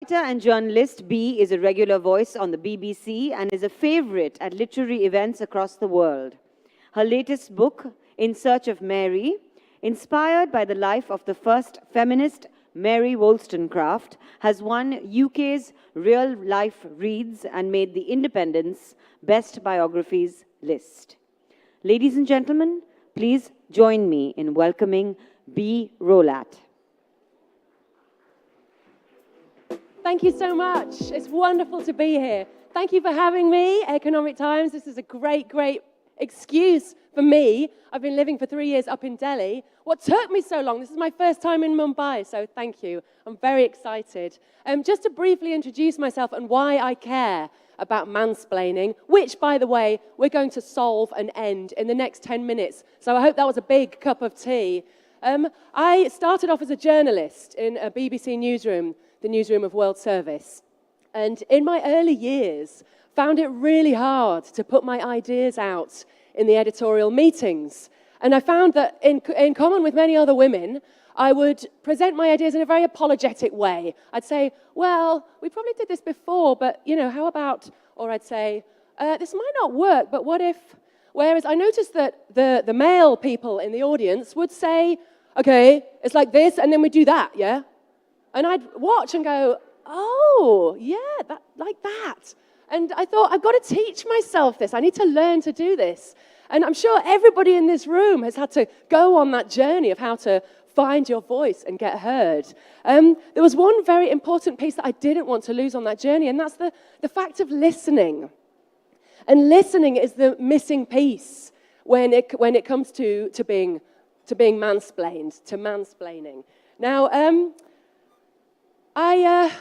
Writer and journalist, Bee is a regular voice on the BBC and is a favorite at literary events across the world. Her latest book, In Search of Mary, inspired by the life of the first feminist Mary Wollstonecraft, has won UK's Real Life Reads and made the Independent's Best Biographies list. Ladies and gentlemen, please join me in welcoming Bee Rowlatt. Thank you so much. It's wonderful to be here. Thank you for having me, Economic Times. This is a great excuse for me. I've been living for 3 years up in Delhi. What took me so long? This is my first time in Mumbai, so thank you. I'm very excited. Just to briefly introduce myself and why I care about mansplaining, which, by the way, we're going to solve and end in the next 10 minutes. So I hope that was a big cup of tea. I started off as a journalist in a BBC newsroom, the newsroom of World Service. And in my early years, found it really hard to put my ideas out in the editorial meetings. And I found that in common with many other women, I would present my ideas in a very apologetic way. I'd say, well, we probably did this before, but, how about, or I'd say, this might not work, but what if? Whereas I noticed that the male people in the audience would say, okay, it's like this, and then we do that, yeah? And I'd watch and go, oh, yeah, like that. And I thought, I've got to teach myself this. I need to learn to do this. And I'm sure everybody in this room has had to go on that journey of how to find your voice and get heard. There was one very important piece that I didn't want to lose on that journey, and that's the fact of listening. And listening is the missing piece when it comes to being mansplained, to mansplaining. Now, I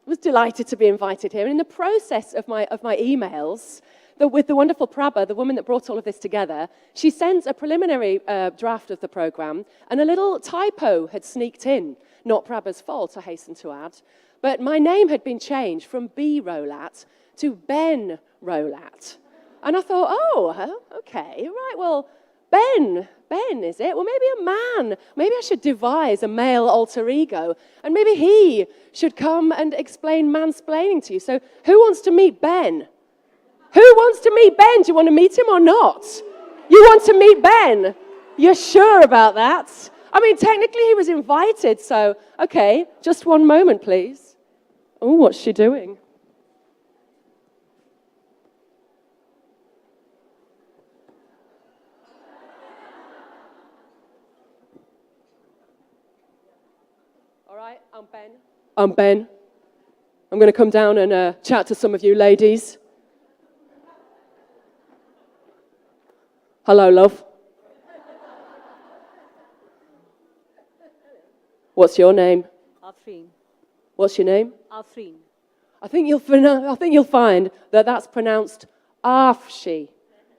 was delighted to be invited here. And in the process of my emails, with the wonderful Prabha, the woman that brought all of this together, she sent a preliminary draft of the program, and a little typo had sneaked in. Not Prabha's fault, I hasten to add. But my name had been changed from B. Rowlatt to Ben Rowlatt. And I thought, oh, okay, right, well, Ben, is it? Well, maybe a man. Maybe I should devise a male alter ego, and maybe he should come and explain mansplaining to you. So who wants to meet Ben? Who wants to meet Ben? Do you want to meet him or not? You want to meet Ben? You're sure about that? I mean, technically he was invited, so, okay, just one moment, please. Oh, what's she doing? I'm Ben. I'm going to come down and chat to some of you ladies. Hello, love. What's your name? Afreen. What's your name? Afreen. I think you'll find that that's pronounced Afshi.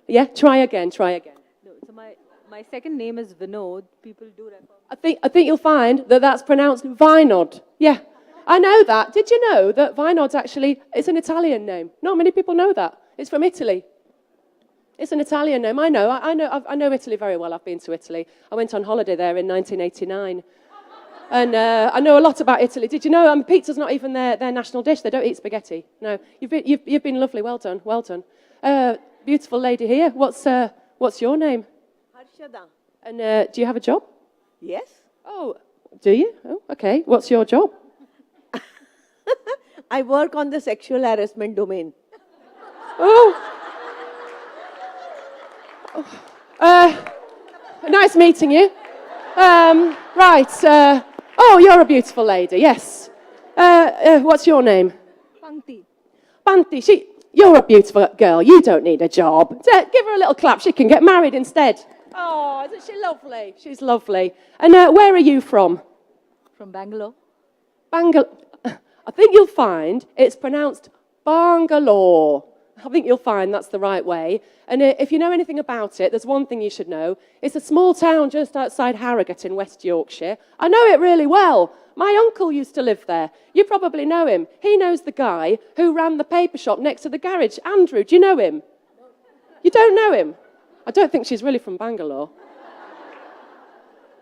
Yeah, try again. No, so my second name is Vinod. People do refer. I think you'll find that that's pronounced Vinod. Yeah, I know that. Did you know that Vinod's actually, it's an Italian name? Not many people know that. It's from Italy. It's an Italian name. I know Italy very well. I've been to Italy. I went on holiday there in 1989. And I know a lot about Italy. Did you know pizza's not even their national dish? They don't eat spaghetti. No, you've been lovely. Well done. Beautiful lady here. What's your name? Harshada. And do you have a job? Yes. Oh, do you? Oh, okay. What's your job? I work on the sexual harassment domain. Nice meeting you. Right. You're a beautiful lady. Yes. What's your name? Pankti. Pankti. You're a beautiful girl. You don't need a job. Give her a little clap. She can get married instead. Oh, isn't she lovely? She's lovely. And where are you from? From Bangalore. Bangalore. I think you'll find it's pronounced Bangalore. I think you'll find that's the right way. And if you know anything about it, there's one thing you should know. It's a small town just outside Harrogate in West Yorkshire. I know it really well. My uncle used to live there. You probably know him. He knows the guy who ran the paper shop next to the garage. Andrew, do you know him? You don't know him? I don't think she's really from Bangalore.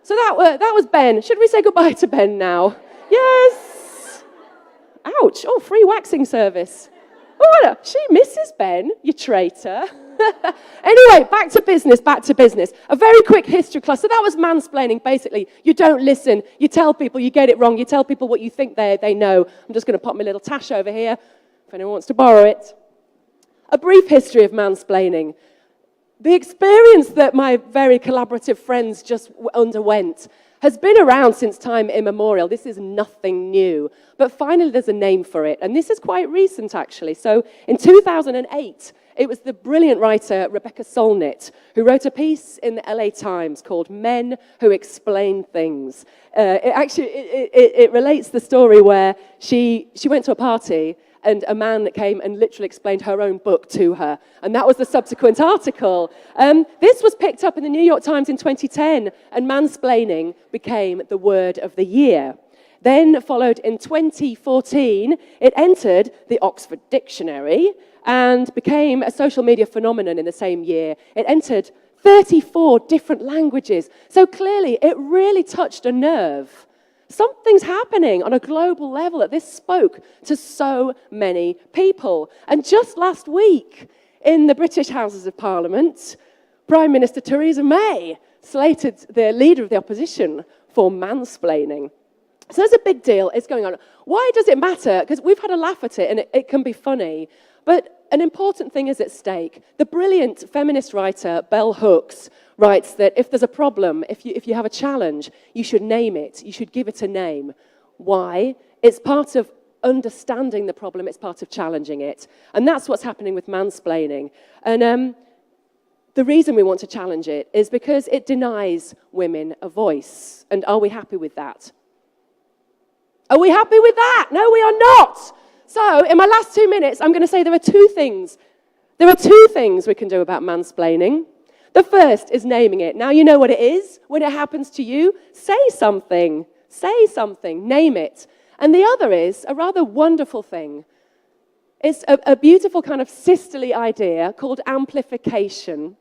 So that was Ben. Should we say goodbye to Ben now? Yes. Ouch. Oh, free waxing service. Oh, she misses Ben, you traitor. Anyway, back to business. A very quick history class. So that was mansplaining, basically. You don't listen. You tell people you get it wrong. You tell people what you think they know. I'm just going to pop my little tash over here if anyone wants to borrow it. A brief history of mansplaining. The experience that my very collaborative friends just underwent has been around since time immemorial. This is nothing new. But finally, there's a name for it. And this is quite recent, actually. So in 2008, it was the brilliant writer Rebecca Solnit who wrote a piece in the LA Times called Men Who Explain Things. It relates the story where she went to a party and a man came and literally explained her own book to her. And that was the subsequent article. This was picked up in the New York Times in 2010, and mansplaining became the word of the year. Then followed in 2014, it entered the Oxford Dictionary and became a social media phenomenon in the same year. It entered 34 different languages. So clearly, it really touched a nerve. Something's happening on a global level that this spoke to so many people. And just last week, in the British Houses of Parliament, Prime Minister Theresa May slated the leader of the opposition for mansplaining. So there's a big deal. It's going on. Why does it matter? Because we've had a laugh at it, and it can be funny. But an important thing is at stake. The brilliant feminist writer Bell Hooks writes that if there's a problem, if you have a challenge, you should name it. You should give it a name. Why? It's part of understanding the problem. It's part of challenging it. And that's what's happening with mansplaining. And the reason we want to challenge it is because it denies women a voice. And are we happy with that? Are we happy with that? No, we are not. So, in my last 2 minutes, I'm going to say there are two things. There are two things we can do about mansplaining. The first is naming it. Now you know what it is. When it happens to you, say something. Say something. Name it. And the other is a rather wonderful thing. It's a beautiful kind of sisterly idea called amplification.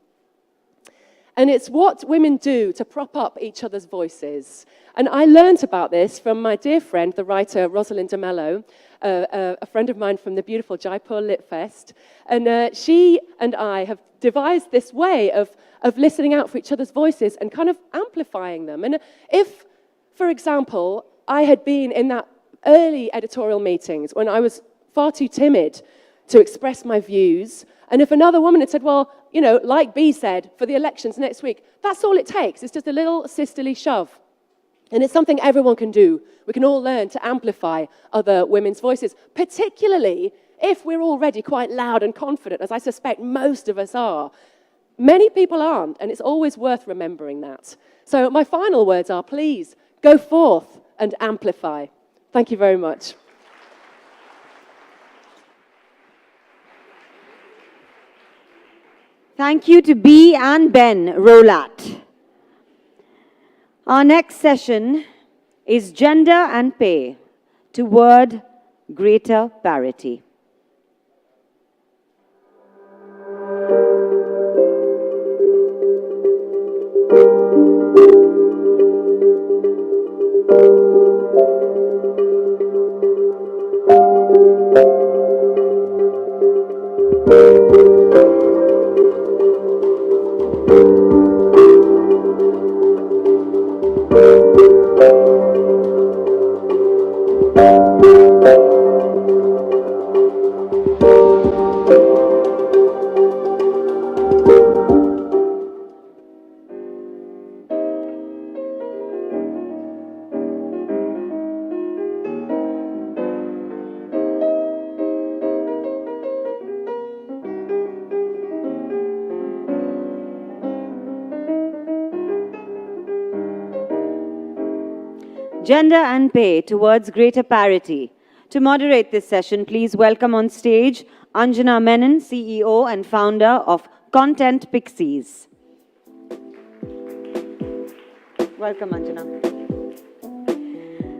And it's what women do to prop up each other's voices. And I learned about this from my dear friend, the writer Rosalind de Mello, a friend of mine from the beautiful Jaipur Lit Fest. And she and I have devised this way of listening out for each other's voices and kind of amplifying them. And if, for example, I had been in that early editorial meetings when I was far too timid to express my views, and if another woman had said, well, you know, like B said, for the elections next week, that's all it takes. It's just a little sisterly shove. And it's something everyone can do. We can all learn to amplify other women's voices, particularly if we're already quite loud and confident, as I suspect most of us are. Many people aren't, and it's always worth remembering that. So my final words are, please, go forth and amplify. Thank you very much. Thank you to Bea and Ben Rowlatt. Our next session is Gender and Pay Toward Greater Parity. Gender and Pay Towards Greater Parity. To moderate this session, please welcome on stage Anjana Menon, CEO and founder of Content Pixies. Welcome, Anjana.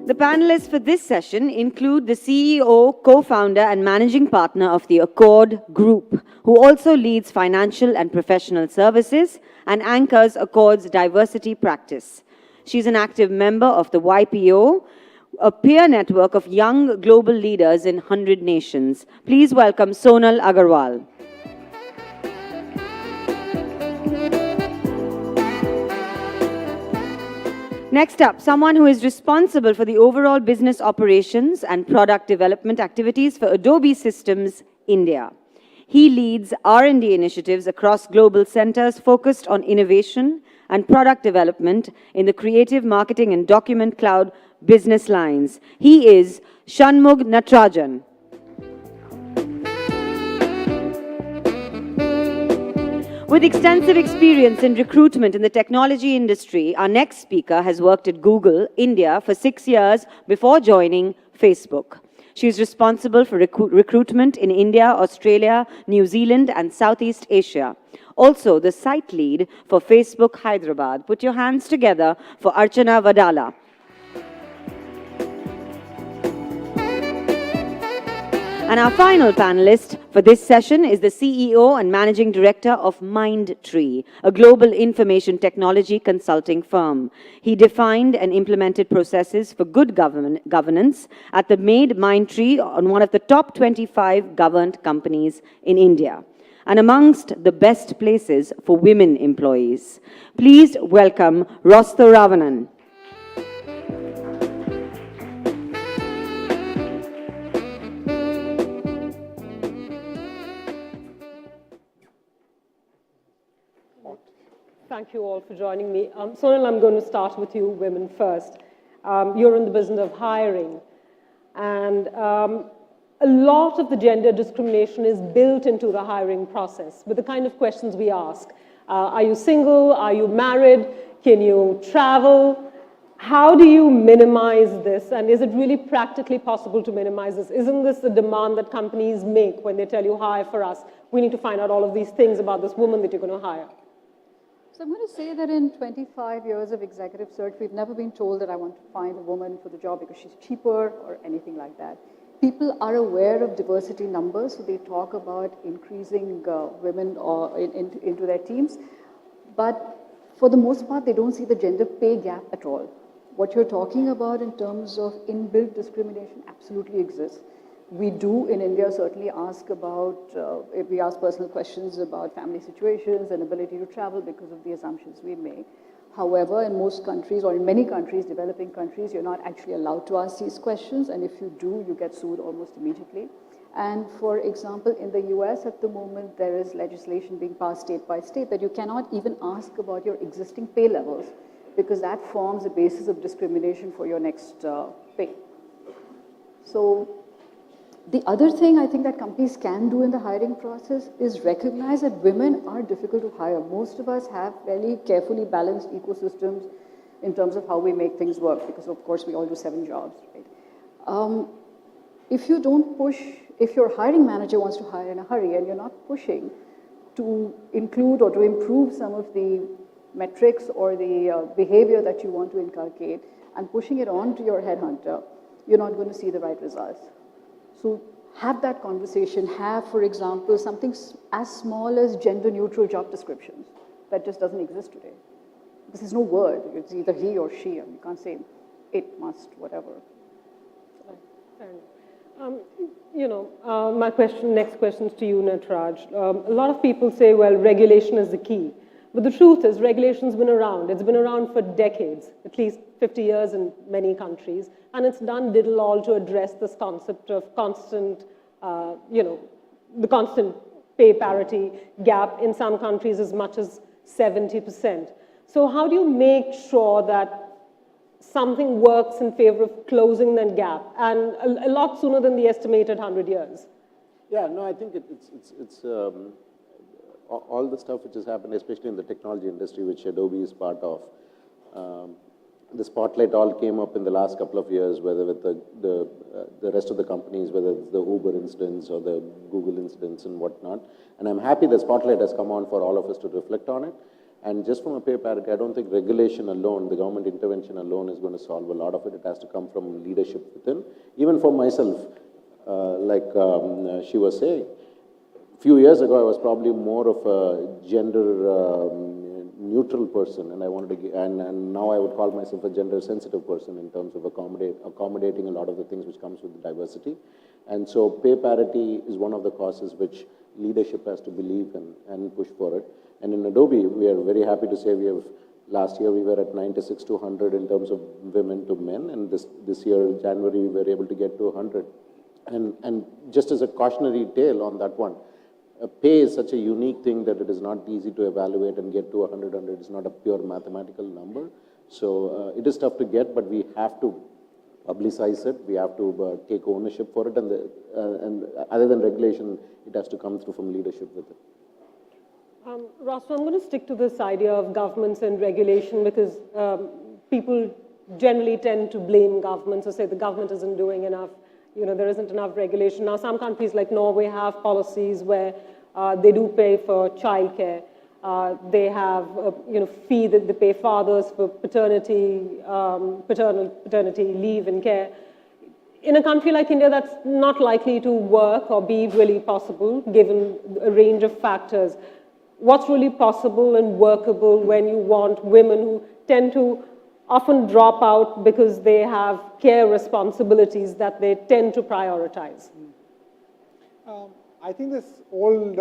The panelists for this session include the CEO, co-founder and managing partner of the Accord Group, who also leads financial and professional services and anchors Accord's diversity practice. She's an active member of the YPO, a peer network of young global leaders in 100 nations. Please welcome Sonal Agarwal. Next up, someone who is responsible for the overall business operations and product development activities for Adobe Systems India. He leads R&D initiatives across global centers focused on innovation and product development in the creative marketing and document cloud business lines. He is Shanmugh Natarajan. With extensive experience in recruitment in the technology industry, our next speaker has worked at Google India for 6 years before joining Facebook. She is responsible for recruitment in India, Australia, New Zealand, and Southeast Asia. Also, the site lead for Facebook Hyderabad. Put your hands together for Archana Vadala. And our final panelist for this session is the CEO and Managing Director of Mindtree, a global information technology consulting firm. He defined and implemented processes for good governance at the made Mindtree on one of the top 25 governed companies in India, and amongst the best places for women employees. Please welcome Rostho Ravanan. Thank you all for joining me. Sonal, I'm going to start with you, women first. You're in the business of hiring. And a lot of the gender discrimination is built into the hiring process with the kind of questions we ask. Are you single? Are you married? Can you travel? How do you minimize this? And is it really practically possible to minimize this? Isn't this the demand that companies make when they tell you, hire for us? We need to find out all of these things about this woman that you're going to hire. So I'm going to say that in 25 years of executive search, we've never been told that I want to find a woman for the job because she's cheaper or anything like that. People are aware of diversity numbers, so they talk about increasing women into their teams. But for the most part, they don't see the gender pay gap at all. What you're talking about in terms of inbuilt discrimination absolutely exists. We do in India certainly ask about, if we ask personal questions about family situations and ability to travel because of the assumptions we make. However, in most countries, or in many countries, developing countries, you're not actually allowed to ask these questions, and if you do, you get sued almost immediately. And for example, in the US at the moment, there is legislation being passed state by state that you cannot even ask about your existing pay levels because that forms a basis of discrimination for your next pay. So the other thing I think that companies can do in the hiring process is recognize that women are difficult to hire. Most of us have fairly carefully balanced ecosystems in terms of how we make things work, because of course we all do 7 jobs, right? If you don't push, if your hiring manager wants to hire in a hurry and you're not pushing to include or to improve some of the metrics or the behavior that you want to inculcate and pushing it on to your headhunter, you're not going to see the right results. So have that conversation. Have, for example, something as small as gender-neutral job descriptions. That just doesn't exist today. This is no word. It's either he or she. And you can't say it, must, whatever. Fair enough. My next question is to you, Nataraj. A lot of people say, well, regulation is the key. But the truth is, regulation's been around. It's been around for decades, at least 50 years in many countries. And it's done diddle all to address this concept of constant, the constant pay parity gap in some countries as much as 70%. So how do you make sure that something works in favor of closing that gap, and a lot sooner than the estimated 100 years? Yeah, no, I think it's all the stuff which has happened, especially in the technology industry, which Adobe is part of. The spotlight all came up in the last couple of years, whether with the rest of the companies, whether it's the Uber incidents or the Google incidents and whatnot. And I'm happy the spotlight has come on for all of us to reflect on it. And just from a pay parity, I don't think regulation alone, the government intervention alone is going to solve a lot of it. It has to come from leadership within. Even for myself, she was saying, a few years ago, I was probably more of a gender neutral person, and I wanted to, and now I would call myself a gender sensitive person in terms of accommodating a lot of the things which comes with diversity. And so pay parity is one of the causes which leadership has to believe in and push for it. And in Adobe, we are very happy to say we have, last year we were at 96 to 100 in terms of women to men, and this year, January, we were able to get to 100. And just as a cautionary tale on that one, pay is such a unique thing that it is not easy to evaluate and get to 100. It's not a pure mathematical number. So it is tough to get, but we have to publicize it. We have to take ownership for it. And other than regulation, it has to come through from leadership with it. Ross, I'm going to stick to this idea of governments and regulation because people generally tend to blame governments or say the government isn't doing enough. You know, there isn't enough regulation. Now, some countries like Norway have policies where they do pay for childcare. They have, fee that they pay fathers for paternity leave and care. In a country like India, that's not likely to work or be really possible, given a range of factors. What's really possible and workable when you want women who tend to often drop out because they have care responsibilities that they tend to prioritize? I think this old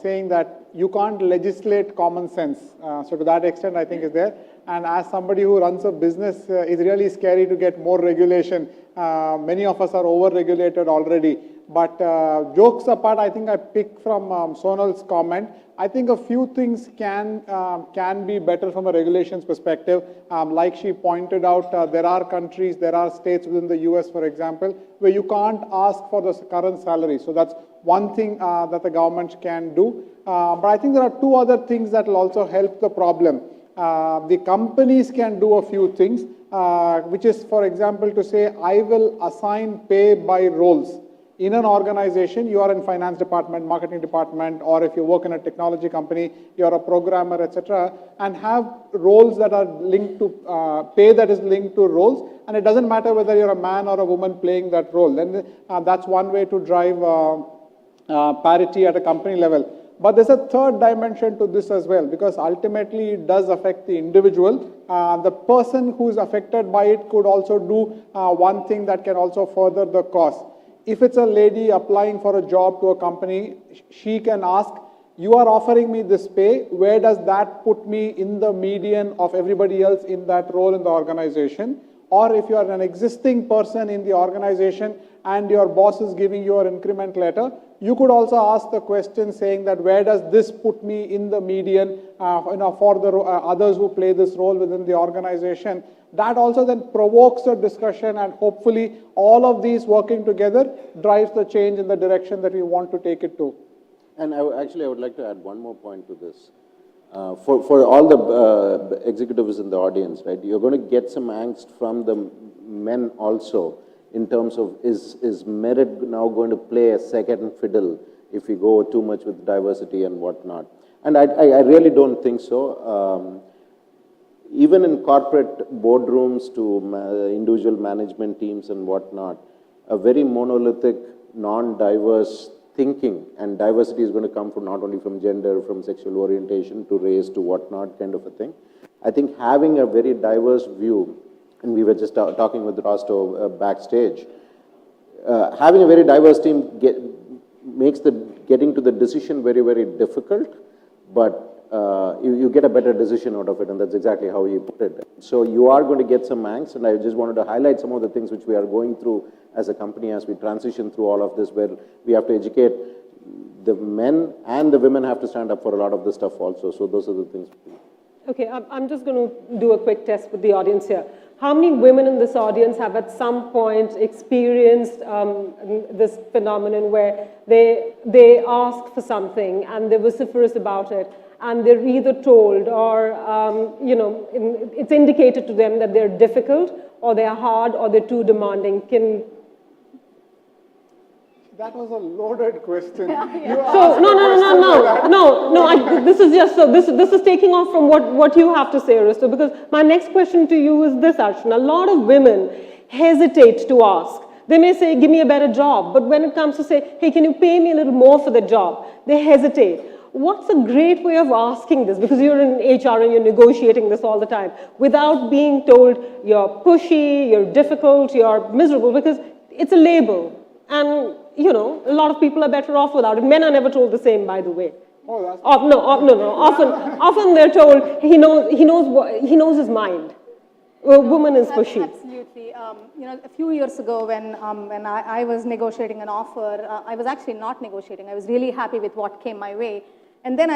saying that you can't legislate common sense, so to that extent I think is there. And as somebody who runs a business, it's really scary to get more regulation. Many of us are over-regulated already. But jokes apart, I think I pick from Sonal's comment. I think a few things can be better from a regulations perspective. Like she pointed out, there are countries, there are states within the US, for example, where you can't ask for the current salary. So that's one thing that the government can do. But I think there are two other things that will also help the problem. The companies can do a few things, which is, for example, to say, I will assign pay by roles. In an organization, you are in finance department, marketing department, or if you work in a technology company, you're a programmer, etc., and have roles that are linked to, pay that is linked to roles, and it doesn't matter whether you're a man or a woman playing that role. Then that's one way to drive parity at a company level. But there's a third dimension to this as well, because ultimately it does affect the individual. The person who's affected by it could also do one thing that can also further the cause. If it's a lady applying for a job to a company, she can ask, you are offering me this pay, where does that put me in the median of everybody else in that role in the organization? Or if you are an existing person in the organization and your boss is giving you an increment letter, you could also ask the question saying that where does this put me in the median for the others who play this role within the organization. That also then provokes a discussion, and hopefully all of these working together drives the change in the direction that we want to take it to. And I would like to add one more point to this. For all the executives in the audience, right, you're going to get some angst from the men also in terms of is merit now going to play a second fiddle if we go too much with diversity and whatnot. And I really don't think so. Even in corporate boardrooms to individual management teams and whatnot, a very monolithic, non-diverse thinking, and diversity is going to come from not only from gender, from sexual orientation to race to whatnot kind of a thing. I think having a very diverse view, and we were just talking with Rosto backstage, having a very diverse team makes the getting to the decision very, very difficult, but you get a better decision out of it, and that's exactly how you put it. So you are going to get some angst, and I just wanted to highlight some of the things which we are going through as a company as we transition through all of this, where we have to educate the men and the women have to stand up for a lot of this stuff also. So those are the things. Okay, I'm just going to do a quick test with the audience here. How many women in this audience have at some point experienced this phenomenon where they ask for something and they're vociferous about it, and they're either told or, it's indicated to them that they're difficult or they're hard or they're too demanding? That was a loaded question. This is just so. This is taking off from what you have to say, Aristo. Because my next question to you is this, Arshan. A lot of women hesitate to ask. They may say, "Give me a better job," but when it comes to say, "Hey, can you pay me a little more for the job?" they hesitate. what's a great way of asking this? Because you're in HR and you're negotiating this all the time without being told you're pushy, you're difficult, you're miserable, because it's a label. And, you know, a lot of people are better off without it. Men are never told the same, by the way. Oh, that's No. Often they're told he knows his mind. A woman is pushy. Absolutely. You know, a few years ago when I was negotiating an offer, I was actually not negotiating. I was really happy with what came my way. And then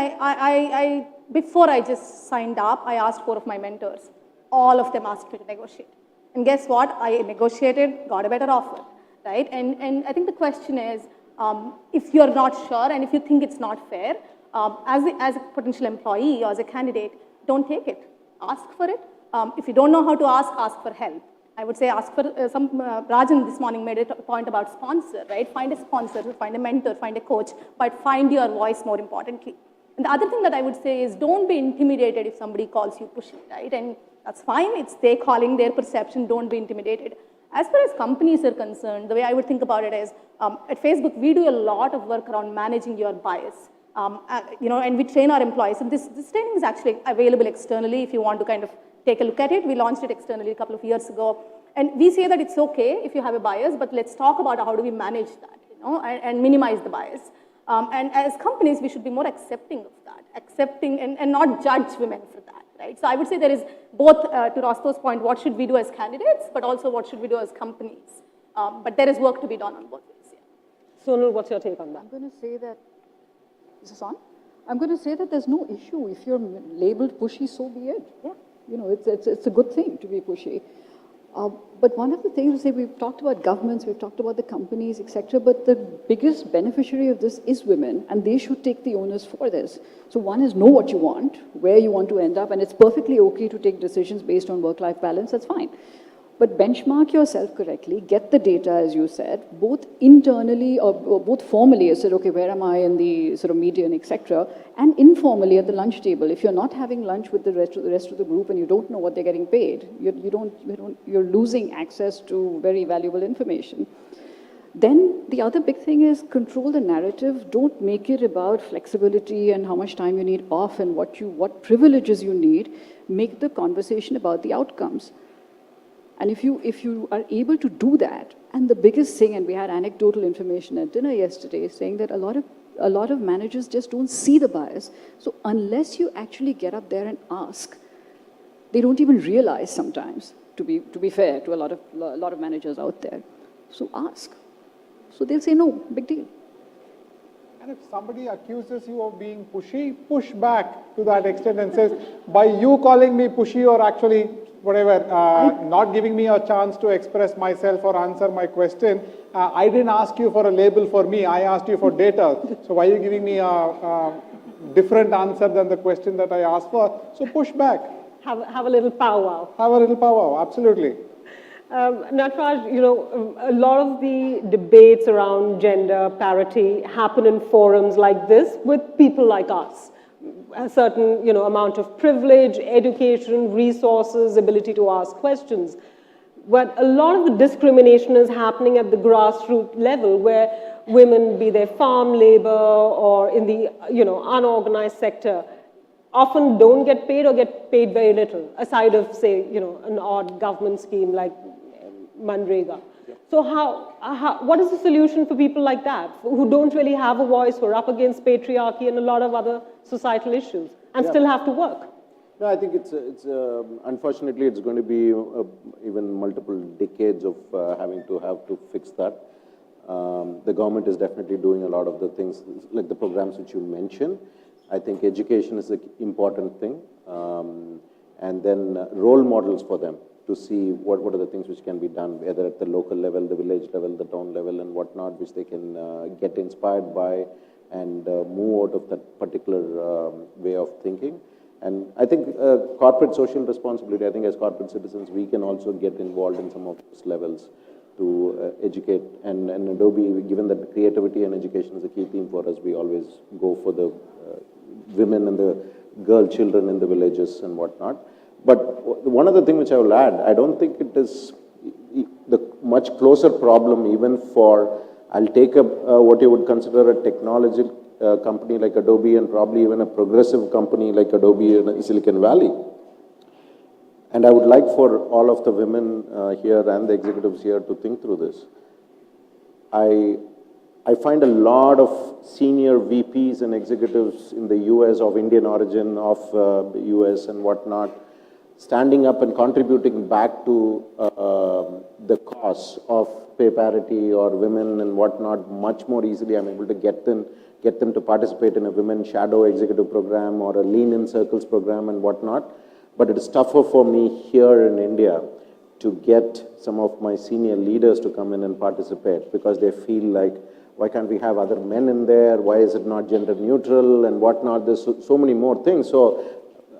before I just signed up, I asked 4 of my mentors. All of them asked me to negotiate. And guess what? I negotiated, got a better offer, right? And I think the question is, if you're not sure and if you think it's not fair, as a potential employee or as a candidate, don't take it. Ask for it. If you don't know how to ask for help. I would say ask for Rajan this morning made a point about sponsor, right? Find a sponsor, find a mentor, find a coach, but find your voice more importantly. And the other thing that I would say is don't be intimidated if somebody calls you pushy, right? And that's fine. It's they calling their perception. Don't be intimidated. As far as companies are concerned, the way I would think about it is, at Facebook, we do a lot of work around managing your bias. You know, and we train our employees. And this training is actually available externally if you want to kind of take a look at it. We launched it externally a couple of years ago. And we say that it's okay if you have a bias, but let's talk about how do we manage that, you know, and minimize the bias. And as companies, we should be more accepting of that, accepting and not judge women for that, right? So I would say there is both, to Rostov's point, what should we do as candidates, but also what should we do as companies. But there is work to be done on both ways. Yeah. Sonal, what's your take on that? I'm going to say that, is this on? I'm going to say that there's no issue. If you're labeled pushy, so be it. Yeah. You know, it's a good thing to be pushy. But one of the things, we've talked about governments, we've talked about the companies, etc. But the biggest beneficiary of this is women, and they should take the onus for this. So one is know what you want, where you want to end up, and it's perfectly okay to take decisions based on work-life balance, that's fine. But benchmark yourself correctly, get the data, as you said, both internally or both formally, you said, okay, where am I in the sort of median, etc., and informally at the lunch table. If you're not having lunch with the rest of the group and you don't know what they're getting paid, you're losing access to very valuable information. Then the other big thing is control the narrative. Don't make it about flexibility and how much time you need off and what privileges you need. Make the conversation about the outcomes. And if you are able to do that, and the biggest thing, and we had anecdotal information at dinner yesterday, saying that a lot of managers just don't see the bias. So unless you actually get up there and ask, they don't even realize sometimes, to be fair to a lot of managers out there. So ask. So they'll say, no, big deal. And if somebody accuses you of being pushy, push back to that extent and says, by you calling me pushy or actually whatever, not giving me a chance to express myself or answer my question, I didn't ask you for a label for me, I asked you for data. So why are you giving me a different answer than the question that I asked for? So push back. Have a little powwow. Have a little powwow, absolutely. Nataraj, you know, a lot of the debates around gender parity happen in forums like this with people like us. A certain, you know, amount of privilege, education, resources, ability to ask questions. But a lot of the discrimination is happening at the grassroots level where women, be they farm labor or in the, you know, unorganized sector, often don't get paid or get paid very little, aside of, say, you know, an odd government scheme like Manrega. So what is the solution for people like that, who don't really have a voice, who are up against patriarchy and a lot of other societal issues, and still have to work? No, I think unfortunately, it's going to be even multiple decades of having to fix that. The government is definitely doing a lot of the things, like the programs which you mentioned. I think education is an important thing, and then role models for them to see what are the things which can be done, whether at the local level, the village level, the town level, and whatnot, which they can get inspired by and move out of that particular way of thinking. And I think corporate social responsibility, I think as corporate citizens, we can also get involved in some of those levels to educate. And Adobe, given that creativity and education is a key theme for us, we always go for the women and the girl children in the villages and whatnot. But one other thing which I will add, I don't think it is the much closer problem even for, I'll take up what you would consider a a company like Adobe and probably even a progressive company like Adobe in Silicon Valley. And I would like for all of the women here and the executives here to think through this. I find a lot of senior VPs and executives in the US of Indian origin, of US and whatnot, standing up and contributing back to the cause of pay parity or women and whatnot much more easily. I'm able to get them to participate in a women shadow executive program or a lean in circles program and whatnot. But it is tougher for me here in India to get some of my senior leaders to come in and participate because they feel like, why can't we have other men in there? Why is it not gender neutral and whatnot? There's so many more things. So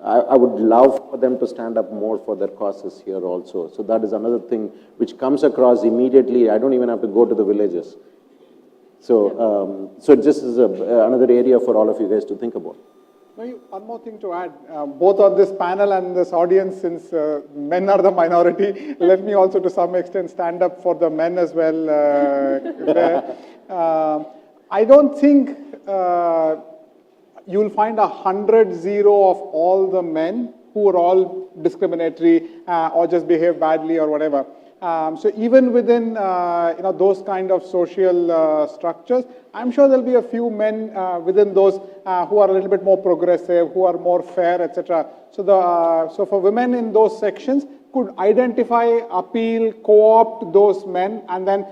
I would love for them to stand up more for their causes here also. So that is another thing which comes across immediately. I don't even have to go to the villages. So, so this is another area for all of you guys to think about. One more thing to add, both on this panel and this audience, since men are the minority, let me also to some extent stand up for the men as well. I don't think you'll find 100-0 of all the men who are all discriminatory or just behave badly or whatever. So even within those kind of social structures, I'm sure there'll be a few men within those who are a little bit more progressive, who are more fair, etc. So for women in those sections, could identify, appeal, co-opt those men, and then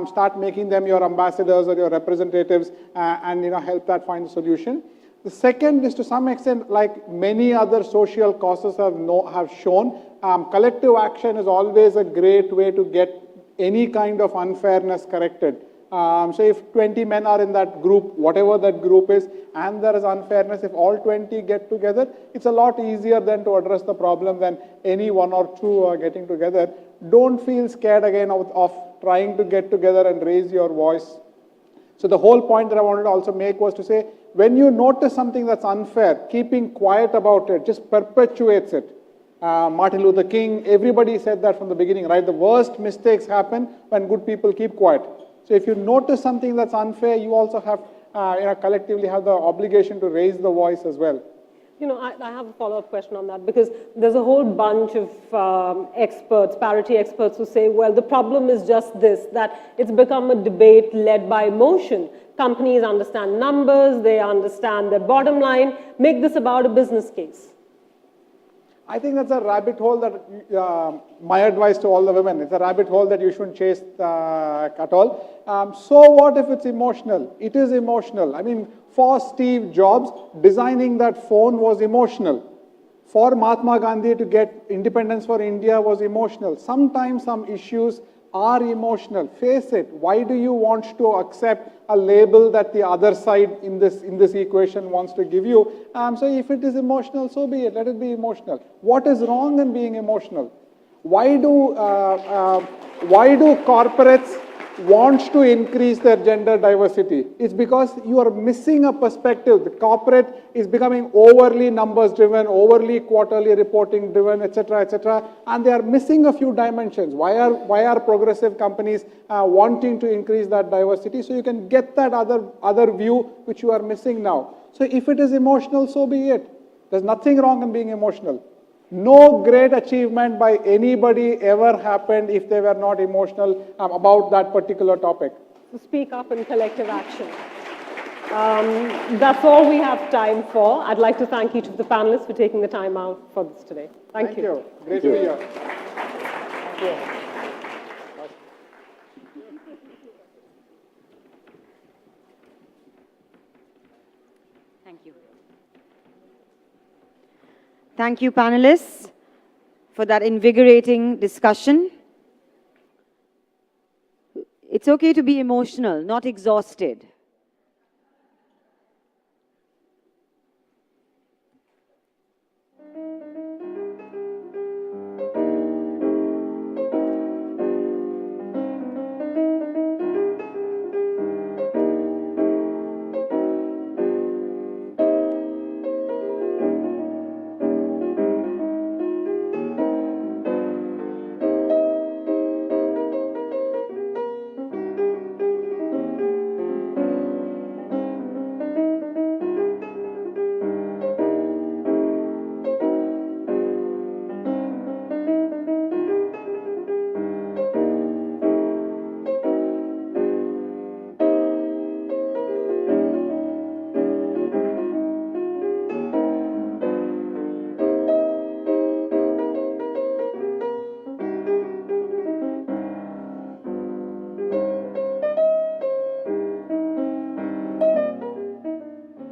start making them your ambassadors or your representatives, and help that find a solution. The second is, to some extent, like many other social causes have shown, collective action is always a great way to get any kind of unfairness corrected. So if 20 men are in that group, whatever that group is, and there is unfairness, if all 20 get together, it's a lot easier then to address the problem than any one or two getting together. Don't feel scared again of trying to get together and raise your voice. So the whole point that I wanted to also make was to say, when you notice something that's unfair, keeping quiet about it just perpetuates it. Martin Luther King, everybody said that from the beginning, right? The worst mistakes happen when good people keep quiet. So if you notice something that's unfair, you also have, collectively have the obligation to raise the voice as well. I have a follow-up question on that, because there's a whole bunch of experts, parity experts, who say, well, the problem is just this, that it's become a debate led by emotion. Companies understand numbers, they understand their bottom line, make this about a business case. I think that's a rabbit hole that, my advice to all the women, it's a rabbit hole that you shouldn't chase at all. So what if it's emotional? It is emotional. I mean, for Steve Jobs, designing that phone was emotional. For Mahatma Gandhi to get independence for India was emotional. Sometimes some issues are emotional. Face it. Why do you want to accept a label that the other side in this equation wants to give you? So if it is emotional, so be it. Let it be emotional. What is wrong in being emotional? Why do corporates want to increase their gender diversity? It's because you are missing a perspective. The corporate is becoming overly numbers driven, overly quarterly reporting driven, etc., and they are missing a few dimensions. Why are progressive companies wanting to increase that diversity? So you can get that other view which you are missing now. So if it is emotional, so be it. There's nothing wrong in being emotional. No great achievement by anybody ever happened if they were not emotional about that particular topic. To speak up in collective action. That's all we have time for. I'd like to thank each of the panelists for taking the time out for this today. Thank you. Great to be here. Thank you. Thank you. Thank you, panelists, for that invigorating discussion. It's okay to be emotional, not exhausted.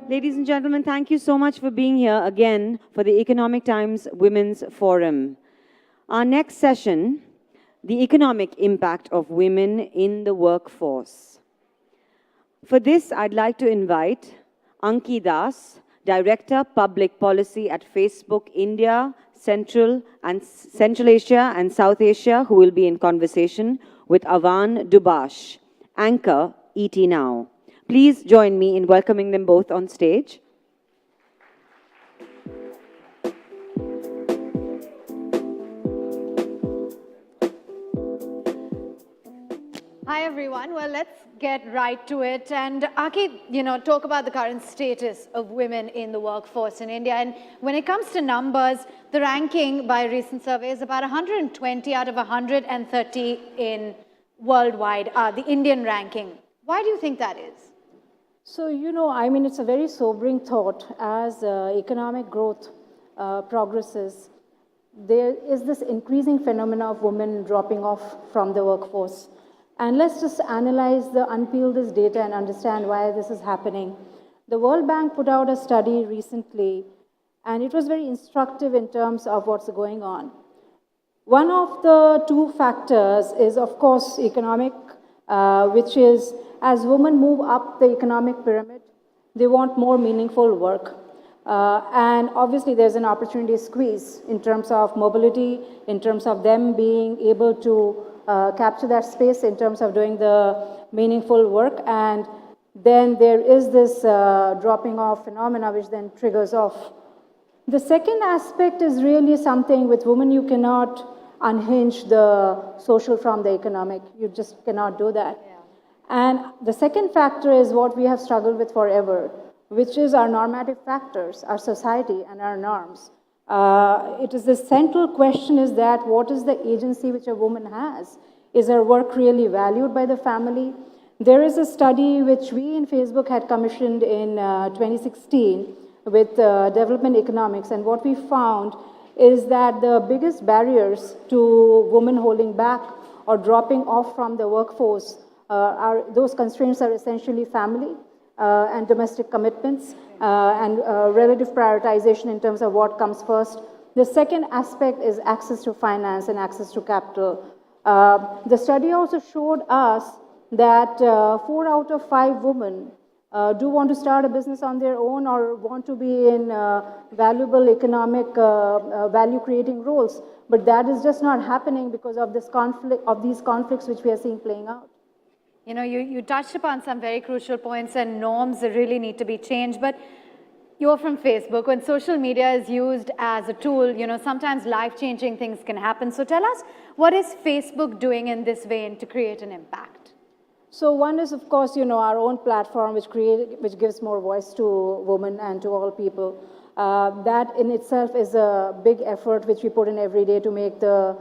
Ladies and gentlemen, thank you so much for being here again for the Economic Times Women's Forum. Our next session, the economic impact of women in the workforce. For this, I'd like to invite Anki Das, Director, Public Policy at Facebook India, Central Asia and South Asia, who will be in conversation with Avan Dubash, anchor ET Now. Please join me in welcoming them both on stage. Hi, everyone. Well, let's get right to it. And Aki, talk about the current status of women in the workforce in India. And when it comes to numbers, the ranking by a recent survey is about 120 out of 130 in worldwide, the Indian ranking. Why do you think that is? So, it's a very sobering thought as economic growth progresses. There is this increasing phenomena of women dropping off from the workforce. And let's just unpeel this data and understand why this is happening. The World Bank put out a study recently, and it was very instructive in terms of what's going on. One of the two factors is, of course, economic, which is as women move up the economic pyramid, they want more meaningful work. And obviously, there's an opportunity squeeze in terms of mobility, in terms of them being able to capture that space in terms of doing the meaningful work. And then there is this dropping off phenomena which then triggers off. The second aspect is really something with women, you cannot unhinge the social from the economic. You just cannot do that. Yeah. And the second factor is what we have struggled with forever, which is our normative factors, our society and our norms. It is the central question is that what is the agency which a woman has? Is her work really valued by the family? There is a study which we in Facebook had commissioned in 2016 with development economics, and what we found is that the biggest barriers to women holding back or dropping off from the workforce those constraints are essentially family and domestic commitments and relative prioritization in terms of what comes first. The second aspect is access to finance and access to capital. The study also showed us that 4 out of 5 women do want to start a business on their own or want to be in valuable economic value-creating roles. But that is just not happening because of this conflict, of these conflicts which we are seeing playing out. You touched upon some very crucial points and norms that really need to be changed. But you're from Facebook. When social media is used as a tool, sometimes life-changing things can happen. So tell us, what is Facebook doing in this vein to create an impact? So one is, of course, our own platform, which gives more voice to women and to all people. That in itself is a big effort which we put in every day to make the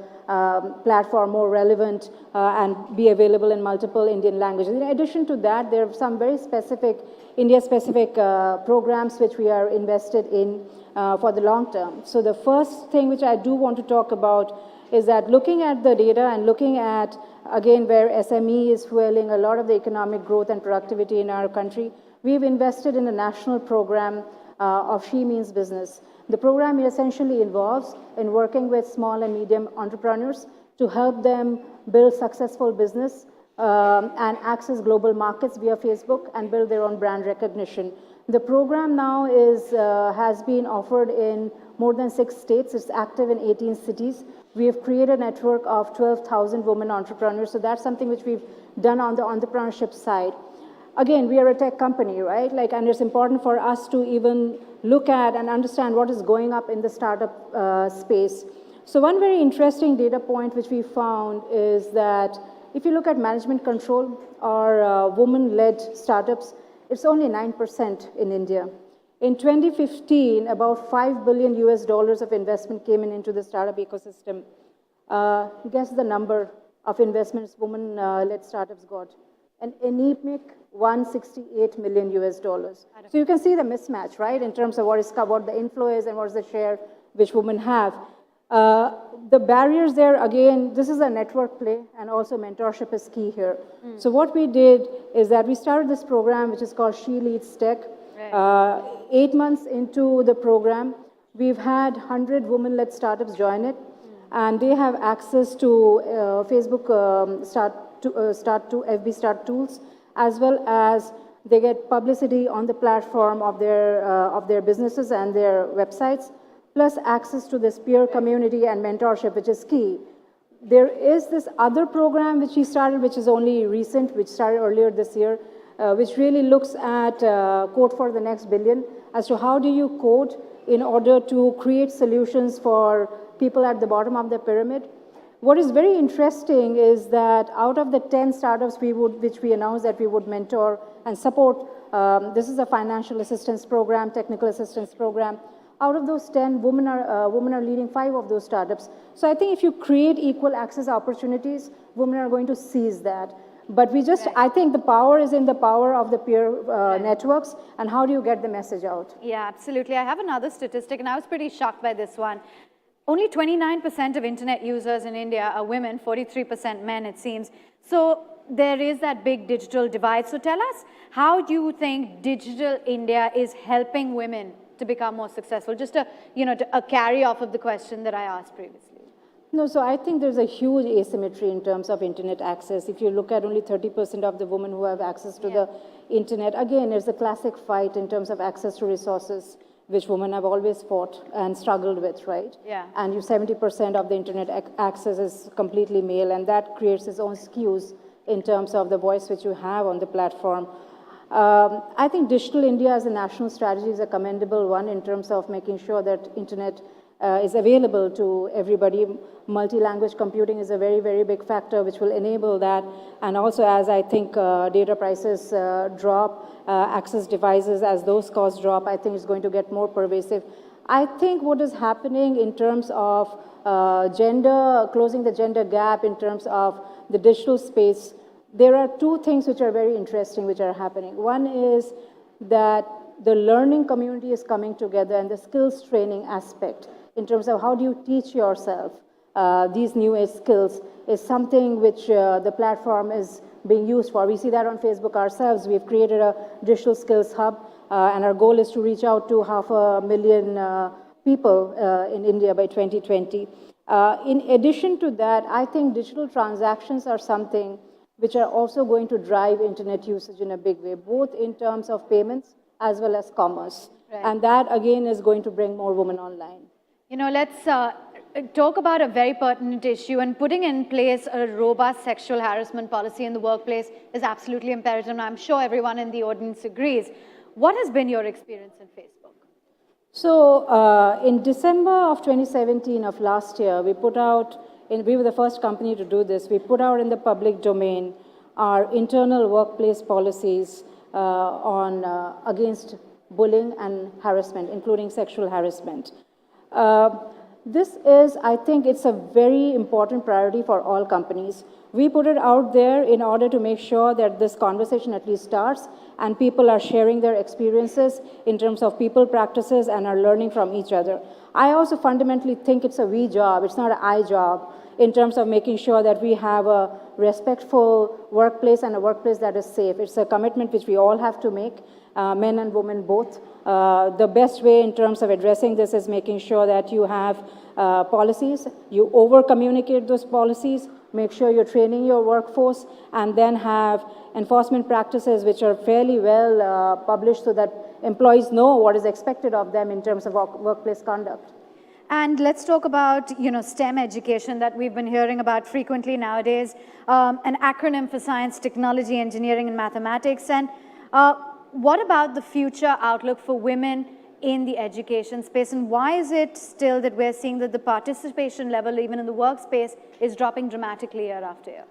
platform more relevant and be available in multiple Indian languages. In addition to that, there are some very specific, India-specific programs which we are invested in for the long term. So the first thing which I do want to talk about is that looking at the data and looking at, again, where SME is fueling a lot of the economic growth and productivity in our country, we've invested in a national program of She Means Business. The program essentially involves in working with small and medium entrepreneurs to help them build successful business and access global markets via Facebook and build their own brand recognition. The program now has been offered in more than 6 states. It's active in 18 cities. We have created a network of 12,000 women entrepreneurs. So that's something which we've done on the entrepreneurship side. Again, we are a tech company, right? And it's important for us to even look at and understand what is going up in the startup space. So one very interesting data point which we found is that if you look at management control or women-led startups, it's only 9% in India. In 2015, about $5 billion of investment came into the startup ecosystem. Guess the number of investments women-led startups got? An anemic $168 million. So you can see the mismatch, right, in terms of what the inflow is and what is the share which women have. The barriers there, again, this is a network play, and also mentorship is key here. So what we did is that we started this program which is called She Leads Tech. 8 months into the program, we've had 100 women-led startups join it, and they have access to Facebook FB Start tools, as well as they get publicity on the platform of their businesses and their websites, plus access to this peer community and mentorship, which is key. There is this other program which we started, which is only recent, which started earlier this year, which really looks at Code for the Next Billion, as to how do you code in order to create solutions for people at the bottom of the pyramid. What is very interesting is that out of the 10 startups which we announced that we would mentor and support, this is a financial assistance program, technical assistance program. Out of those 10, women are leading 5 of those startups. So I think if you create equal access opportunities, women are going to seize that. But I think the power is in the power of the peer networks, and how do you get the message out? Yeah, absolutely. I have another statistic, and I was pretty shocked by this one. Only 29% of internet users in India are women, 43% men, it seems. So there is that big digital divide. So tell us, how do you think Digital India is helping women to become more successful? Just a carry off of the question that I asked previously. No, so I think there's a huge asymmetry in terms of internet access. If you look at only 30% of the women who have access to the internet, again, there's a classic fight in terms of access to resources, which women have always fought and struggled with, right? Yeah. And 70% of the internet access is completely male, and that creates its own skews in terms of the voice which you have on the platform. I think Digital India as a national strategy is a commendable one in terms of making sure that internet is available to everybody. Multi-language computing is a very, very big factor which will enable that. And also, as I think data prices drop, access devices, as those costs drop, I think it's going to get more pervasive. I think what is happening in terms of closing the gender gap in terms of the digital space, there are 2 things which are very interesting which are happening. One is that the learning community is coming together, and the skills training aspect in terms of how do you teach yourself these new age skills is something which the platform is being used for. We see that on Facebook ourselves. We've created a digital skills hub, and our goal is to reach out to 500,000 people in India by 2020. In addition to that, I think digital transactions are something which are also going to drive internet usage in a big way, both in terms of payments as well as commerce. Right. And that, again, is going to bring more women online. Let's talk about a very pertinent issue, and putting in place a robust sexual harassment policy in the workplace is absolutely imperative, and I'm sure everyone in the audience agrees. What has been your experience in Facebook? So in December of 2017 of last year, we were the first company to do this. We put out in the public domain our internal workplace policies against bullying and harassment, including sexual harassment. I think it's a very important priority for all companies. We put it out there in order to make sure that this conversation at least starts and people are sharing their experiences in terms of people practices and are learning from each other. I also fundamentally think it's a we job, it's not an I job, in terms of making sure that we have a respectful workplace and a workplace that is safe. It's a commitment which we all have to make, men and women both. The best way in terms of addressing this is making sure that you have policies, you over-communicate those policies, make sure you're training your workforce, and then have enforcement practices which are fairly well published so that employees know what is expected of them in terms of workplace conduct. And let's talk about, STEM education that we've been hearing about frequently nowadays, an acronym for science, technology, engineering, and mathematics. And what about the future outlook for women in the education space, and why is it still that we're seeing that the participation level, even in the workspace, is dropping dramatically year after year?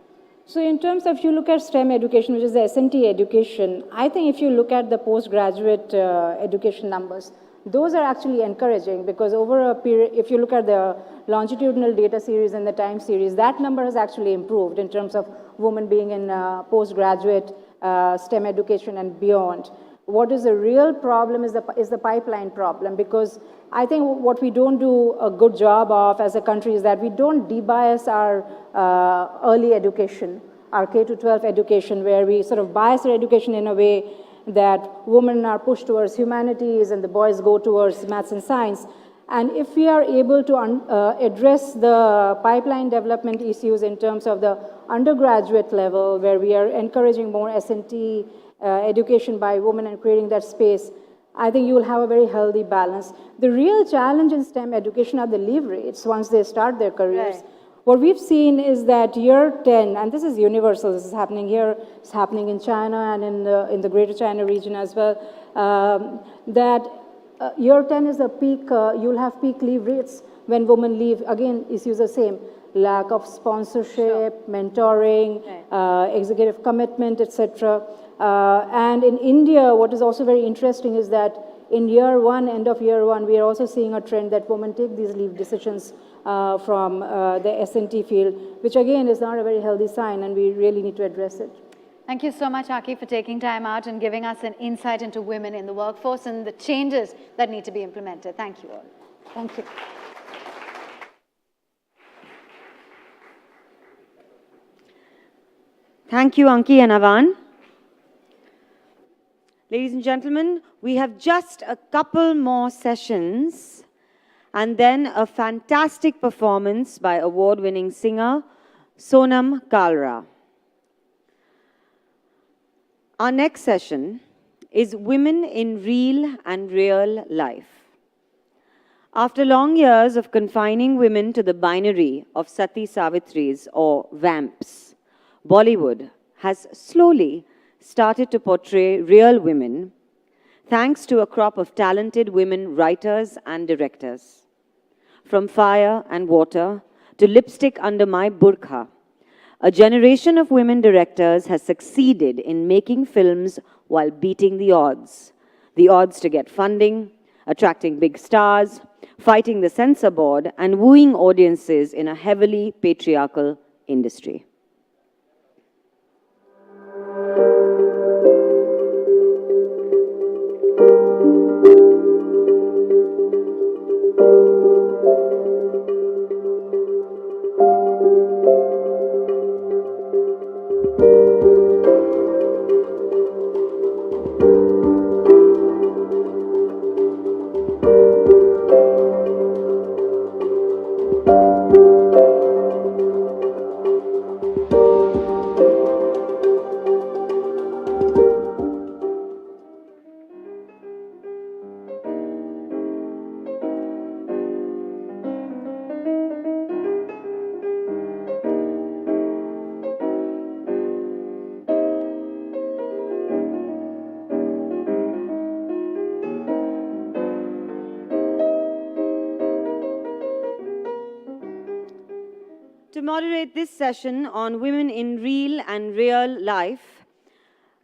So in terms of, if you look at STEM education, which is the S&T education, I think if you look at the postgraduate education numbers, those are actually encouraging, because over a period, if you look at the longitudinal data series and the time series, that number has actually improved in terms of women being in postgraduate STEM education and beyond. What is the real problem is the pipeline problem, because I think what we don't do a good job of as a country is that we don't debias our early education, our K-12 education, where we sort of bias our education in a way that women are pushed towards humanities and the boys go towards maths and science. And if we are able to address the pipeline development issues in terms of the undergraduate level, where we are encouraging more S&T education by women and creating that space, I think you will have a very healthy balance. The real challenge in STEM education are the leave rates once they start their careers. Right. What we've seen is that year 10, and this is universal, this is happening here, it's happening in China and in the Greater China region as well, that year 10 is the peak, you'll have peak leave rates when women leave. Again, issues the same, lack of sponsorship, mentoring, executive commitment, etc. And in India, what is also very interesting is that in year 1, end of year 1, we are also seeing a trend that women take these leave decisions from the S&T field, which again is not a very healthy sign, and we really need to address it. Thank you so much, Aki, for taking time out and giving us an insight into women in the workforce and the changes that need to be implemented. Thank you all. Thank you. Thank you, Anki and Avan. Ladies and gentlemen, we have just a couple more sessions and then a fantastic performance by award-winning singer Sonam Kalra. Our next session is Women in Real and Real Life. After long years of confining women to the binary of Sati Savitris or vamps, Bollywood has slowly started to portray real women thanks to a crop of talented women writers and directors. From Fire and Water to Lipstick Under My Burqa, a generation of women directors has succeeded in making films while beating the odds to get funding, attracting big stars, fighting the censor board, and wooing audiences in a heavily patriarchal industry. To moderate this session on women in real and real life,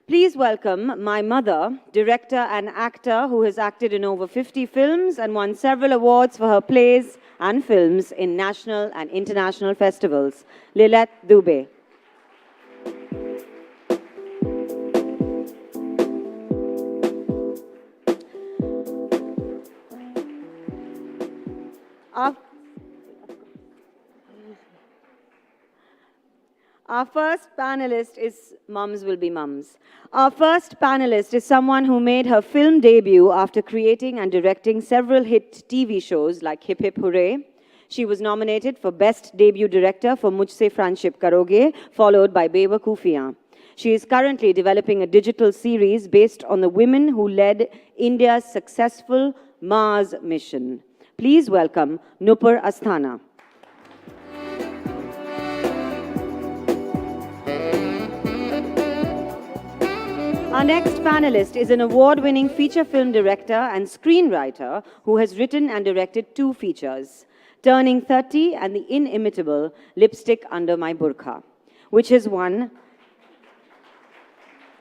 please welcome my mother, director and actor who has acted in over 50 films and won several awards for her plays and films in national and international festivals, Lilette Dubey. Our first panelist is Mums Will Be Mums. Our first panelist is someone who made her film debut after creating and directing several hit TV shows like Hip Hip Hooray. She was nominated for Best Debut Director for Mujhse Friendship Karoge, followed by Bewakoofiyan. She is currently developing a digital series based on the women who led India's successful Mars mission. Please welcome Nupur Asthana. Our next panelist is an award-winning feature film director and screenwriter who has written and directed 2 features, Turning 30 and the inimitable Lipstick Under My Burqa, which has won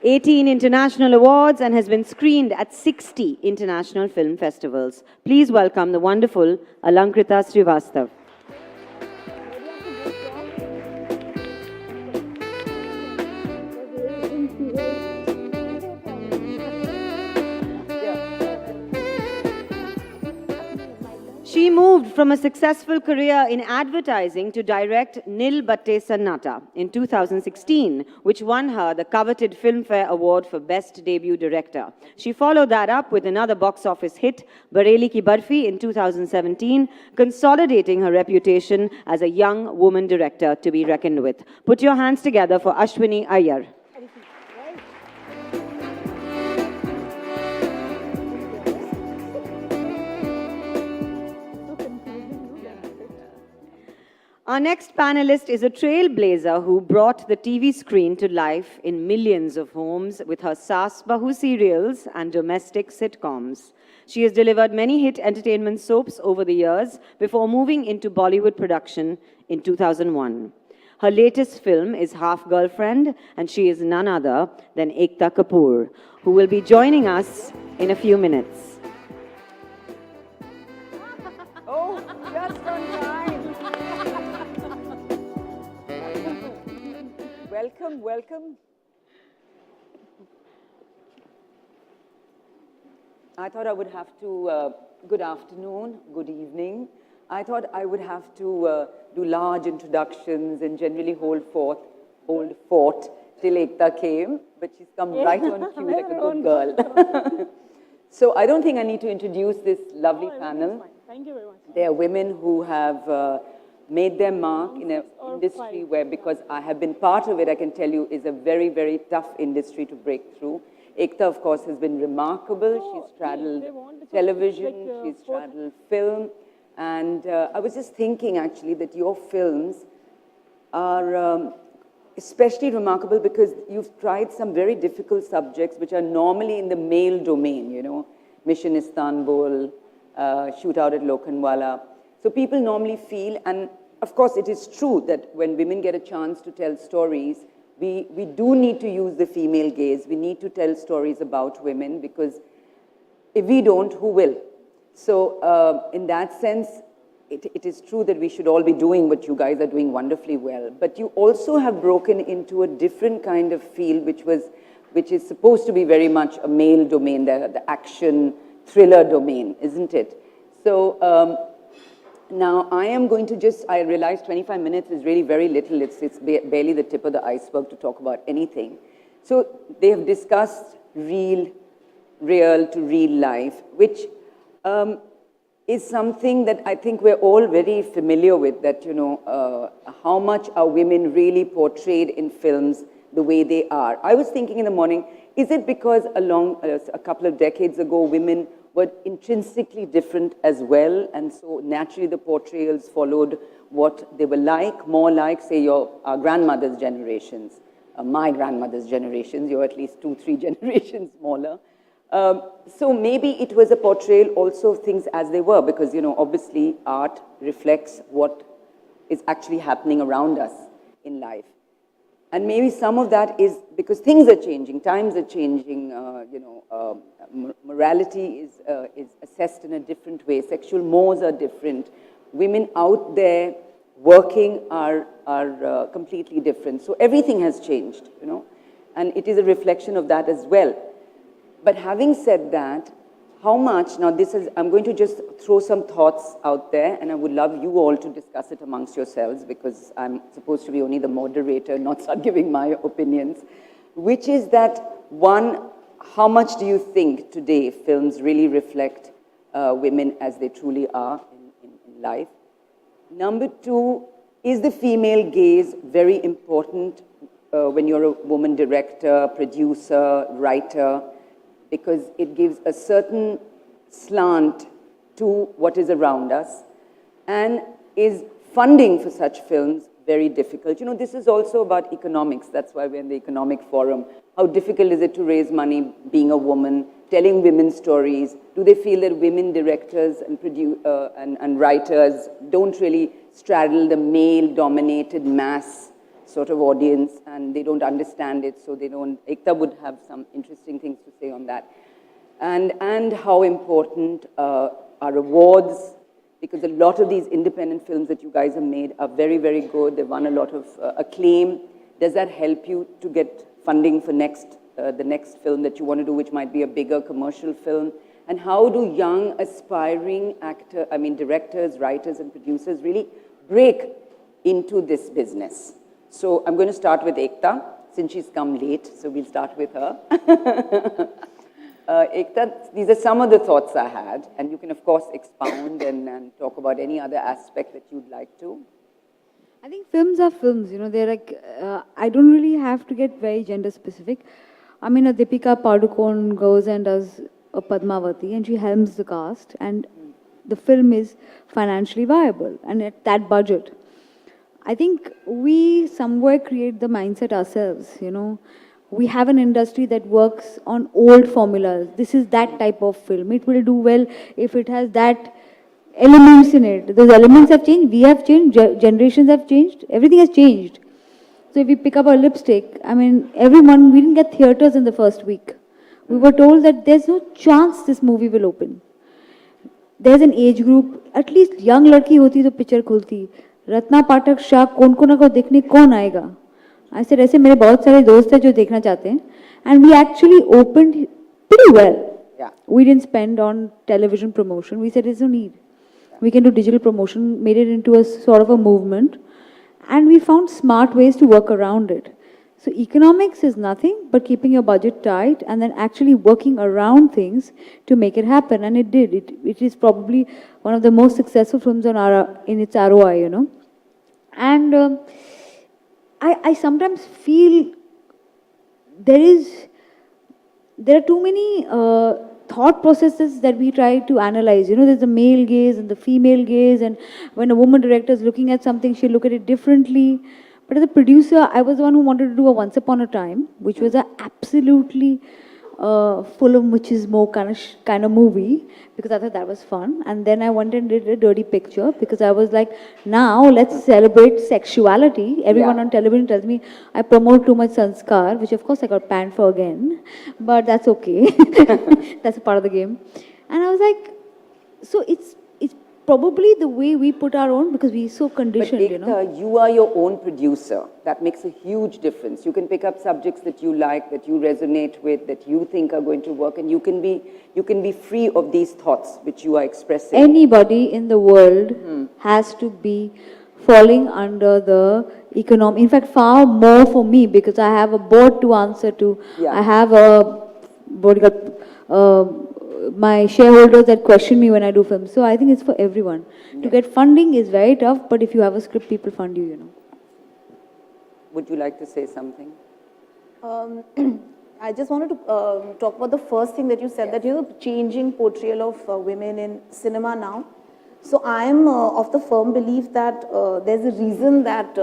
18 international awards and has been screened at 60 international film festivals. Please welcome the wonderful Alankrita Srivastav. She moved from a successful career in advertising to direct Nil Batte Sannata in 2016, which won her the coveted Filmfare Award for Best Debut Director. She followed that up with another box office hit, Bareli Ki Barfi, in 2017, consolidating her reputation as a young woman director to be reckoned with. Put your hands together for Ashwini Iyer. Our next panelist is a trailblazer who brought the TV screen to life in millions of homes with her Saas Bahu serials and domestic sitcoms. She has delivered many hit entertainment soaps over the years before moving into Bollywood production in 2001. Her latest film is Half Girlfriend, and she is none other than Ekta Kapoor, who will be joining us in a few minutes. Oh, just on time. Welcome, welcome. I thought I would have to, good afternoon, good evening. I thought I would have to do large introductions and generally hold fort till Ekta came, but she's come right on cue like a good girl. So I don't think I need to introduce this lovely panel. Thank you very much. They are women who have made their mark in an industry where, because I have been part of it, I can tell you, is a very, very tough industry to break through. Ekta, of course, has been remarkable. She's straddled television, she's straddled film. And I was just thinking, actually, that your films are especially remarkable because you've tried some very difficult subjects which are normally in the male domain, you know, Mission Istanbul, Shootout at Lokhandwala. So people normally feel, and of course it is true that when women get a chance to tell stories, we do need to use the female gaze. We need to tell stories about women because if we don't, who will? So in that sense, it is true that we should all be doing what you guys are doing wonderfully well. But you also have broken into a different kind of field which is supposed to be very much a male domain, the action thriller domain, isn't it? So now I am going to I realize 25 minutes is really very little. It's barely the tip of the iceberg to talk about anything. So they have discussed real to real life, which is something that I think we're all very familiar with, that, you know, how much are women really portrayed in films the way they are. I was thinking in the morning, is it because a couple of decades ago, women were intrinsically different as well, and so naturally the portrayals followed what they were like, more like, say, our grandmother's generations, my grandmother's generations, you're at least 2-3 generations smaller. So maybe it was a portrayal also of things as they were, because, you know, obviously art reflects what is actually happening around us in life. And maybe some of that is because things are changing, times are changing, you know, morality is assessed in a different way, sexual mores are different, women out there working are completely different. So everything has changed, you know, and it is a reflection of that as well. But having said that, how much, now this is, I'm going to just throw some thoughts out there, and I would love you all to discuss it amongst yourselves, because I'm supposed to be only the moderator, not start giving my opinions, which is that, one, how much do you think today films really reflect women as they truly are in life? Number two, is the female gaze very important when you're a woman director, producer, writer? Because it gives a certain slant to what is around us, and is funding for such films very difficult. You know, this is also about economics. That's why we're in the economic forum. How difficult is it to raise money being a woman, telling women's stories? Do they feel that women directors and writers don't really straddle the male-dominated mass sort of audience, and they don't understand it, so they don't. Ekta would have some interesting things to say on that. And how important are awards, because a lot of these independent films that you guys have made are very, very good. They've won a lot of acclaim. Does that help you to get funding for the next film that you want to do, which might be a bigger commercial film? and how do young aspiring directors, writers and producers really break into this business. So I'm going to start with Ekta, since she's come late, so we'll start with her. Ekta, these are some of the thoughts I had, and you can of course expound and talk about any other aspect that you'd like to. I think films are films, they're like, I don't really have to get very gender specific. I mean, a Deepika Padukone goes and does a Padmavati and she helms the cast and the film is financially viable and at that budget. I think we somewhere create the mindset ourselves, We have an industry that works on old formulas. This is that type of film. It will do well if it has that elements in it. Those elements have changed, we have changed, generations have changed, everything has changed. So if we pick up a lipstick, I mean, everyone, we didn't get theatres in the first week. We were told that there's no chance this movie will open. There's an age group, at least young ladki hoti to picture khulti. Ratna Pathak Shah, kon ko dekhne kon aayega? I said, aise mere bahut sare dost hai jo dekhna chahte hain. And we actually opened pretty well. Yeah. We didn't spend on television promotion. We said, there's no need. We can do digital promotion, made it into a sort of a movement. And we found smart ways to work around it. So economics is nothing but keeping your budget tight and then actually working around things to make it happen. And it did. It is probably one of the most successful films in its ROI, And I sometimes feel there are too many thought processes that we try to analyze. There's the male gaze and the female gaze, and when a woman director is looking at something, she'll look at it differently. But as a producer, I was the one who wanted to do a Once Upon a Time, which was a absolutely full of machismo kind of movie, because I thought that was fun. And then I went and did a Dirty Picture, because I was like, now let's celebrate sexuality. Everyone on television tells me I promote too much sanskar, which of course I got banned for again, but that's okay. That's a part of the game. And I was like, so it's probably the way we put our own, because we're so conditioned, But Ekta, you are your own producer. That makes a huge difference. You can pick up subjects that you like, that you resonate with, that you think are going to work, and you can be free of these thoughts which you are expressing. Anybody in the world has to be falling under the economic, in fact, far more for me, because I have a board to answer to. Yeah. I have my shareholders that question me when I do films. So I think it's for everyone. To get funding is very tough, but if you have a script, people fund you, Would you like to say something? I just wanted to talk about the first thing that you said, that the changing portrayal of women in cinema now. So I am of the firm belief that there's a reason that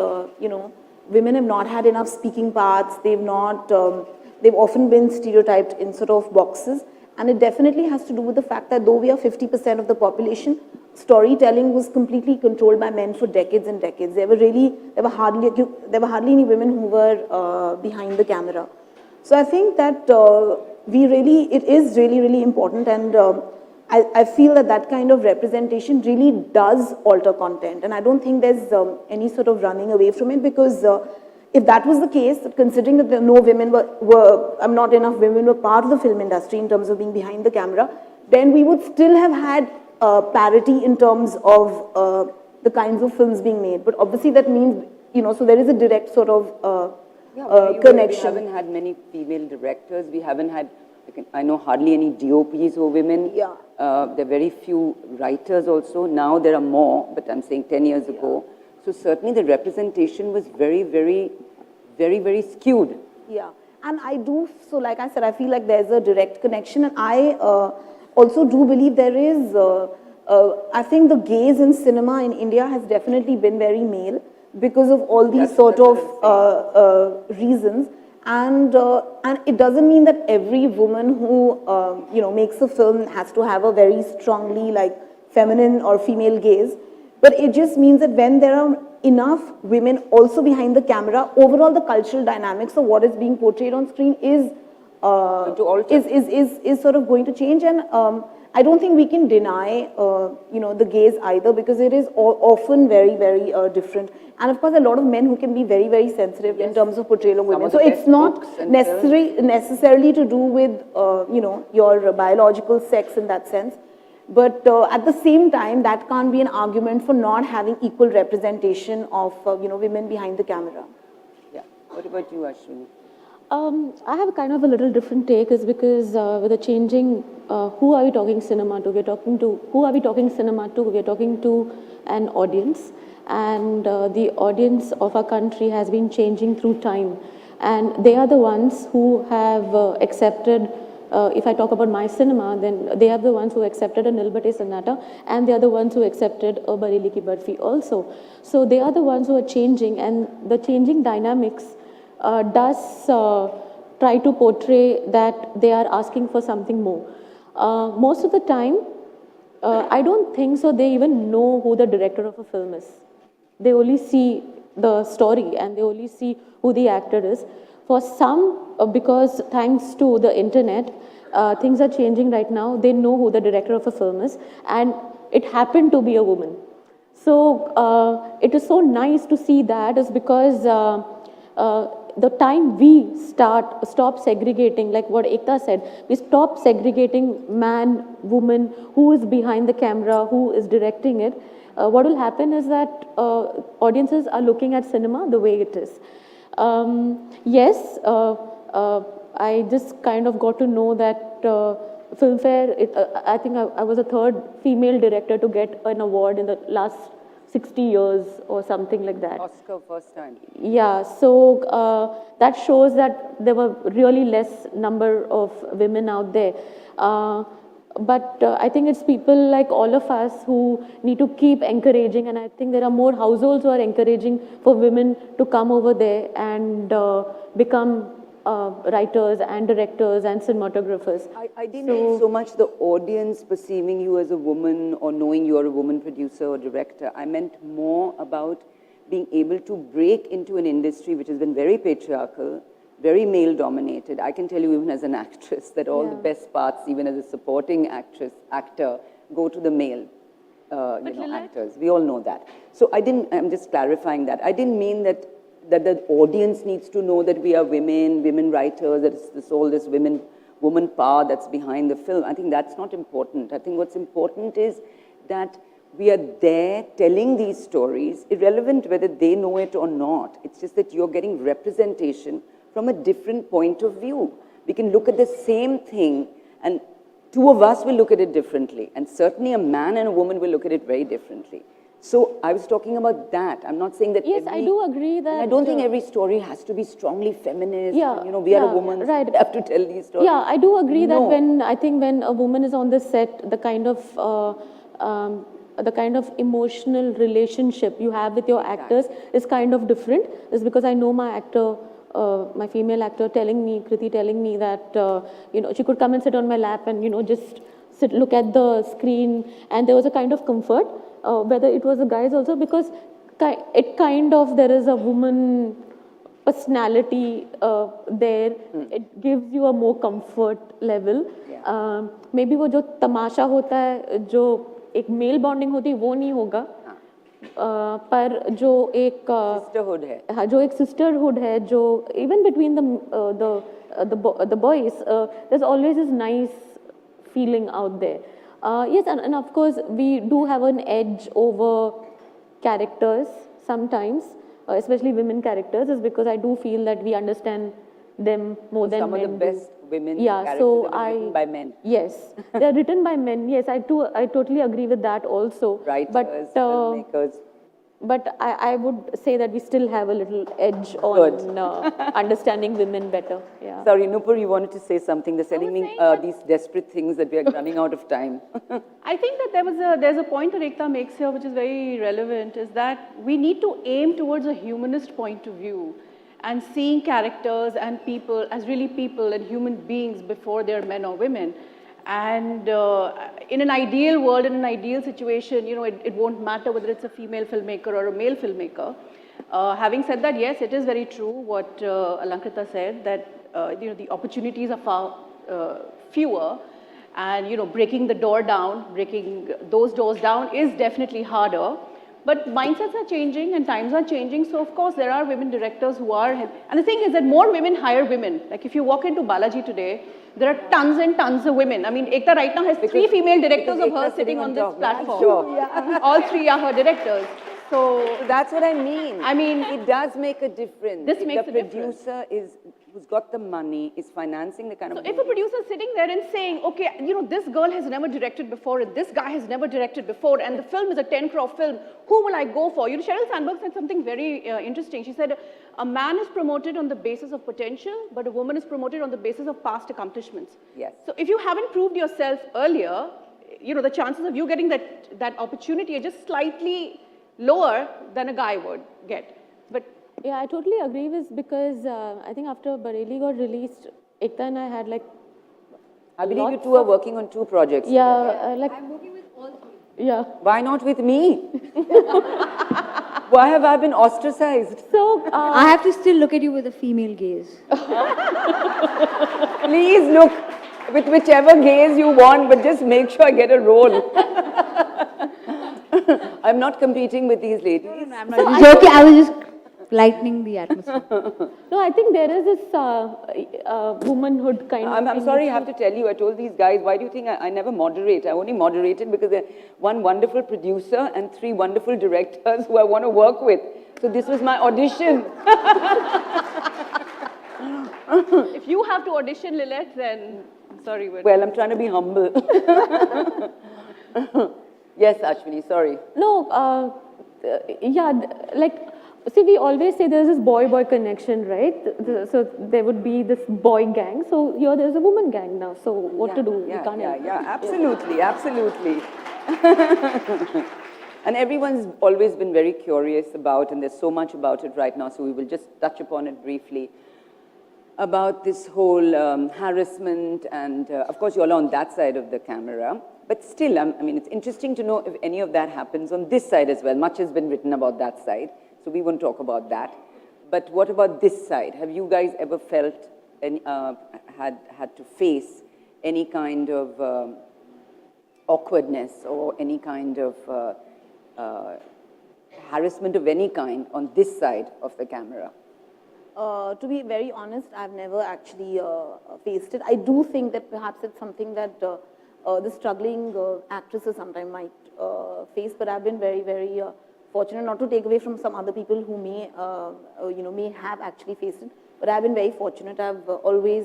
women have not had enough speaking parts. They've often been stereotyped in sort of boxes. And it definitely has to do with the fact that though we are 50% of the population, storytelling was completely controlled by men for decades and decades. There were hardly any women who were behind the camera. So I think that it is really, really important, and I feel that kind of representation really does alter content, and I don't think there's any sort of running away from it, because if that was the case, considering that not enough women were part of the film industry in terms of being behind the camera, then we would still have had parity in terms of the kinds of films being made. But obviously that means, so there is a direct sort of connection. We haven't had many female directors. We haven't had, I know hardly any DOPs who are women. Yeah. There are very few writers also. Now there are more, but I'm saying 10 years ago. So certainly the representation was very, very, very, very skewed. Yeah, and I do, so like I said, I feel like there's a direct connection, and I also do believe there is, I think the gaze in cinema in India has definitely been very male because of all these reasons, and it doesn't mean that every woman who makes a film has to have a very strongly feminine or female gaze. But it just means that when there are enough women also behind the camera, overall the cultural dynamics of what is being portrayed on screen is sort of going to change. And I don't think we can deny, the gaze either, because it is often very, very different. And of course, a lot of men who can be very, very sensitive in terms of portrayal of women. So it's not necessarily to do with, your biological sex in that sense. But at the same time, that can't be an argument for not having equal representation of, women behind the camera. Yeah. What about you, Ashwini? I have kind of a little different take, is because with the changing, who are we talking cinema to? Who are we talking cinema to? We're talking to an audience, and the audience of our country has been changing through time, and they are the ones who have accepted. If I talk about my cinema, then they are the ones who accepted a Nilbate Sonata, and they are the ones who accepted a Bareilly Ki Barfi also. So they are the ones who are changing, and the changing dynamics does try to portray that they are asking for something more. Most of the time, I don't think so they even know who the director of a film is. They only see the story and they only see who the actor is. For some, because thanks to the internet, things are changing right now. They know who the director of a film is, and it happened to be a woman. So it is so nice to see that, is because the time we stop segregating, like what Ekta said, we stop segregating man, woman, who is behind the camera, who is directing it. What will happen is that audiences are looking at cinema the way it is. Yes, I just kind of got to know that Filmfare, I think I was the third female director to get an award in the last 60 years or something like that. Oscar first time. Yeah, so that shows that there were really less number of women out there. But I think it's people like all of us who need to keep encouraging, and I think there are more households who are encouraging for women to come over there and become writers and directors and cinematographers. I didn't mean so much the audience perceiving you as a woman or knowing you're a woman producer or director. I meant more about being able to break into an industry which has been very patriarchal, very male dominated. I can tell you even as an actress that all the best parts, even as a supporting actor, go to the male actors. We all know that. So I'm just clarifying that. I didn't mean that the audience needs to know that we are women writers, that it's all this woman power that's behind the film. I think that's not important. I think what's important is that we are there telling these stories, irrelevant whether they know it or not. It's just that you're getting representation from a different point of view. We can look at the same thing, and two of us will look at it differently, and certainly a man and a woman will look at it very differently. So I was talking about that. I'm not saying that. Yes, I do agree that. I don't think every story has to be strongly feminist. Yeah, and, we are a woman, right. So we have to tell these stories. Yeah, I do agree that when a woman is on the set, the kind of emotional relationship you have with your actors is kind of different. It's because I know my actor. My female actor Kriti telling me that, she could come and sit on my lap and, just look at the screen, and there was a kind of comfort, whether it was the guys also, because there is a woman personality there. It gives you a more comfort level. Maybe वो जो तमाशा होता है, जो एक mail bonding होती है, वो नहीं होगा. पर जो एक sisterhood है, हाँ, जो एक sisterhood है, जो even between the boys, there's always this nice feeling out there. Yes, and of course we do have an edge over characters sometimes, especially women characters, is because I do feel that we understand them more than men. Some of the best women characters are written by men. Yes, they're written by men. Yes, I totally agree with that also. Writers, filmmakers. But I would say that we still have a little edge on understanding women better. Yeah. Sorry, Nupur, you wanted to say something. They're sending me these desperate things that we are running out of time. I think that there's a point that Ekta makes here which is very relevant, is that we need to aim towards a humanist point of view and seeing characters and people as really people and human beings before they're men or women. And in an ideal world, in an ideal situation, it won't matter whether it's a female filmmaker or a male filmmaker. Having said that, yes, it is very true what Alankrita said, that the opportunities are far fewer. and breaking the door down, breaking those doors down is definitely harder. But mindsets are changing and times are changing, so of course there are women directors who are, and the thing is that more women hire women. Like if you walk into Balaji today, there are tons and tons of women. I mean, Ekta right now has 3 female directors of hers sitting on this platform. Sure. Yeah. All 3 are her directors. So that's what I mean. I mean, it does make a difference. This if makes the a difference. producer who's got the money, is financing the kind of. So if a producer is sitting there and saying, okay, this girl has never directed before, and this guy has never directed before, and the film is a 10 crore film, who will I go for? Sheryl Sandberg said something very interesting. She said, a man is promoted on the basis of potential, but a woman is promoted on the basis of past accomplishments. Yes. So if you haven't proved yourself earlier, the chances of you getting that opportunity are just slightly lower than a guy would get. But yeah, I totally agree with, because I think after Bareilly got released, Ekta and I had like. I believe you two are working on 2 projects. Yeah, I'm working with all 3. Yeah. Why not with me? Why have I been ostracized? So I have to still look at you with a female gaze. Please look with whichever gaze you want, but just make sure I get a role. I'm not competing with these ladies. No, I'm not joking. I was just lightening the atmosphere. No, I think there is this womanhood kind of. I'm sorry, I have to tell you, I told these guys, why do you think I never moderate? I only moderated because there's 1 wonderful producer and 3 wonderful directors who I want to work with. So this was my audition. if you have to audition, Lilith, then sorry. Well, I'm trying to be humble. Yes, Ashwini, sorry. No, see, we always say there's this boy-boy connection, right? So there would be this boy gang. So here there's a woman gang now. So what to do? Yeah, we can't help. absolutely, absolutely. And everyone's always been very curious about, and there's so much about it right now, so we will just touch upon it briefly, about this whole harassment, and of course you're all on that side of the camera. But still, I mean, it's interesting to know if any of that happens on this side as well. Much has been written about that side, so we won't talk about that. But what about this side? Have you guys ever felt, had to face any kind of awkwardness or any kind of harassment of any kind on this side of the camera? To be very honest, I've never actually faced it. I do think that perhaps it's something that the struggling actresses sometimes might face, but I've been very, very fortunate, not to take away from some other people who may, may have actually faced it, but I've been very fortunate. I've always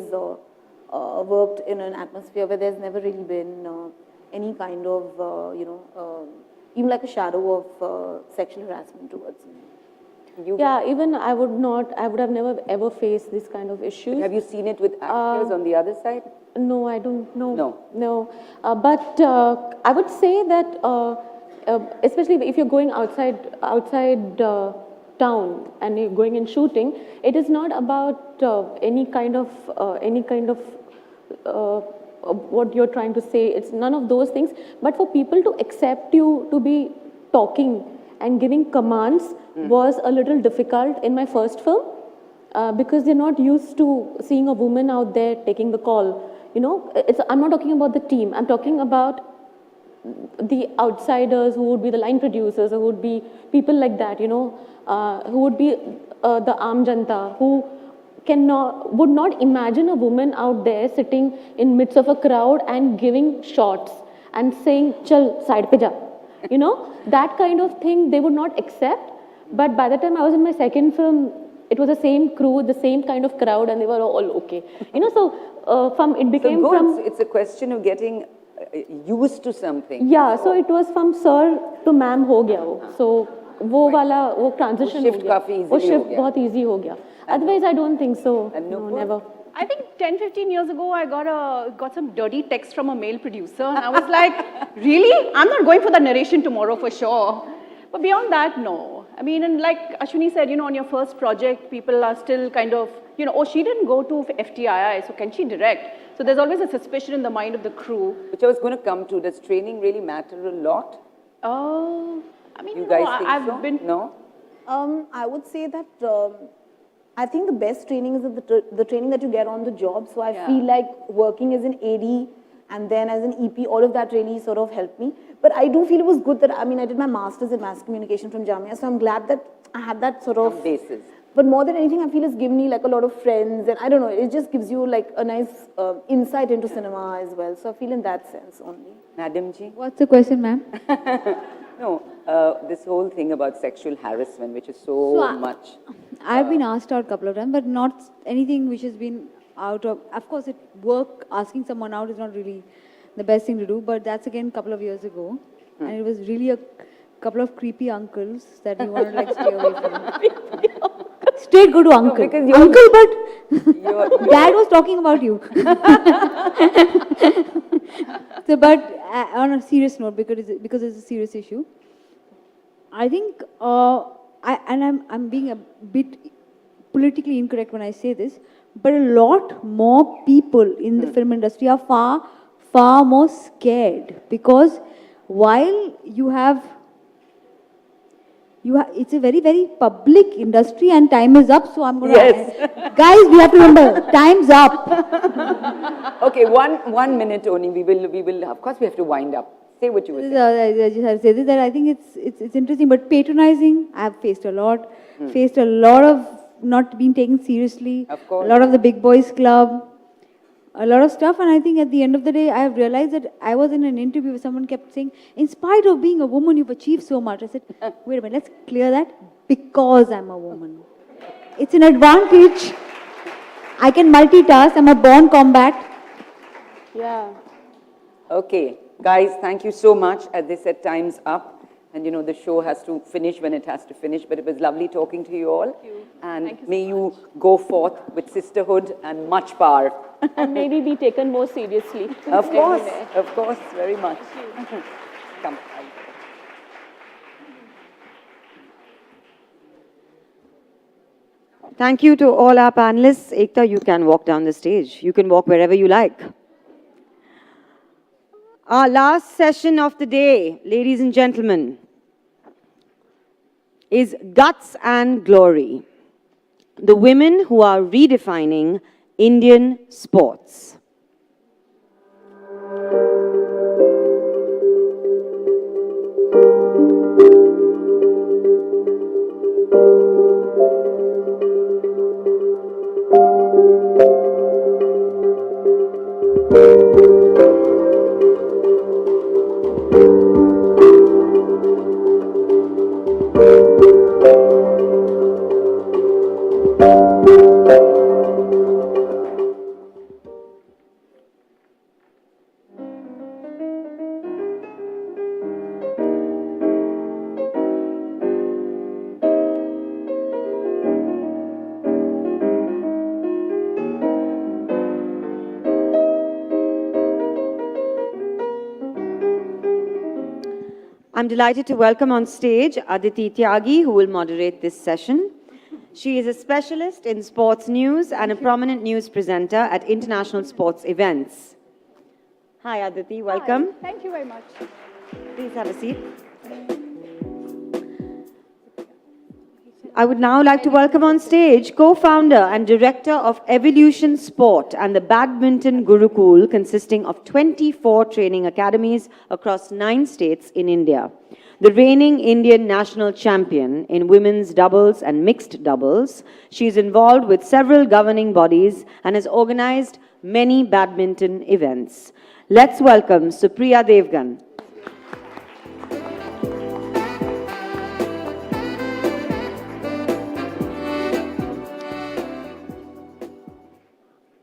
worked in an atmosphere where there's never really been any kind of, even like a shadow of sexual harassment towards me. Yeah, even I would have never ever faced this kind of issues. But have you seen it with actors on the other side? No, I don't know. No. But I would say that, especially if you're going outside town and you're going and shooting, it is not about any kind of what you're trying to say. It's none of those things. But for people to accept you to be talking and giving commands was a little difficult in my first film, because they're not used to seeing a woman out there taking the call. I'm not talking about the team. I'm talking about the outsiders who would be the line producers, or who would be people like that, who would be the Aam Janta, who would not imagine a woman out there sitting in midst of a crowd and giving shots and saying, "Chal, side pe ja." That kind of thing they would not accept. But by the time I was in my second film, it was the same crew, the same kind of crowd, and they were all okay. It became from... It's a question of getting used to something. Yeah, so it was from sir to ma'am ho gaya wo. So wo transition shift काफी easily shift हो गया. बहुत easy ho gaya. Otherwise, I don't think so. No, never. I think 10-15 years ago, I got some dirty text from a male producer, and I was like, really? I'm not going for the narration tomorrow for sure. But beyond that, no. I mean, and like Ashwini said, on your first project, people are still kind of, oh, she didn't go to FTII, so can she direct? So there's always a suspicion in the mind of the crew. Which I was going to come to. Does training really matter a lot? I mean, you guys think I've so? been... No? I would say that I think the best training is the training that you get on the job. So I feel like working as an AD and then as an EP, all of that really sort of helped me. But I do feel it was good that, I mean, I did my master's in mass communication from Jamia, so I'm glad that I had that sort of basis. But more than anything, I feel it's given me like a lot of friends, and I don't know, it just gives you like a nice insight into cinema as well. So I feel in that sense only. Madam Ji? What's the question, ma'am? No, this whole thing about sexual harassment, which is so much. I've been asked out a couple of times, but not anything which has been out of course, asking someone out is not really the best thing to do, but that's again a couple of years ago. And it was really a couple of creepy uncles that we wanted to like stay away from. Straight go to uncle. No, because uncle, but dad was talking about you. So, but on a serious note, because it's a serious issue, I think, I'm being a bit politically incorrect when I say this, but a lot more people in the film industry are far more scared, because while you have, it's a very, very public industry and time is up, so I'm going to... Guys, we have to remember, time's up. Okay, 1 minute only. We will, of course, we have to wind up. Say what you were saying. I just have to say this, that I think it's interesting, but patronizing, I've faced a lot. Faced a lot of not being taken seriously. Of course. A lot of the big boys club. A lot of stuff, and I think at the end of the day, I have realized that I was in an interview where someone kept saying, in spite of being a woman, you've achieved so much. I said, wait a minute, let's clear that. Because I'm a woman. It's an advantage. I can multitask. I'm a born combat. Yeah. Okay, guys, thank you so much. As they said, time's up. And you know, the show has to finish when it has to finish, but it was lovely talking to you all. Thank you. And Thank you so may you go forth with sisterhood and much power. And maybe be taken more seriously. Of course, very much. Come. Thank you to all our panelists. Ekta, you can walk down the stage. You can walk wherever you like. Our last session of the day, ladies and gentlemen, is Guts and Glory. The women who are redefining Indian sports. I'm delighted to welcome on stage Aditi Tyagi, who will moderate this session. She is a specialist in sports news and a prominent news presenter at international sports events. Hi, Aditi. Welcome. Hi. Thank you very much. Please have a seat. I would now like to welcome on stage co-founder and director of Evolution Sport and the Badminton Gurukul, consisting of 24 training academies across 9 states in India. The reigning Indian national champion in women's doubles and mixed doubles, she is involved with several governing bodies and has organized many badminton events. Let's welcome Supriya Devgan.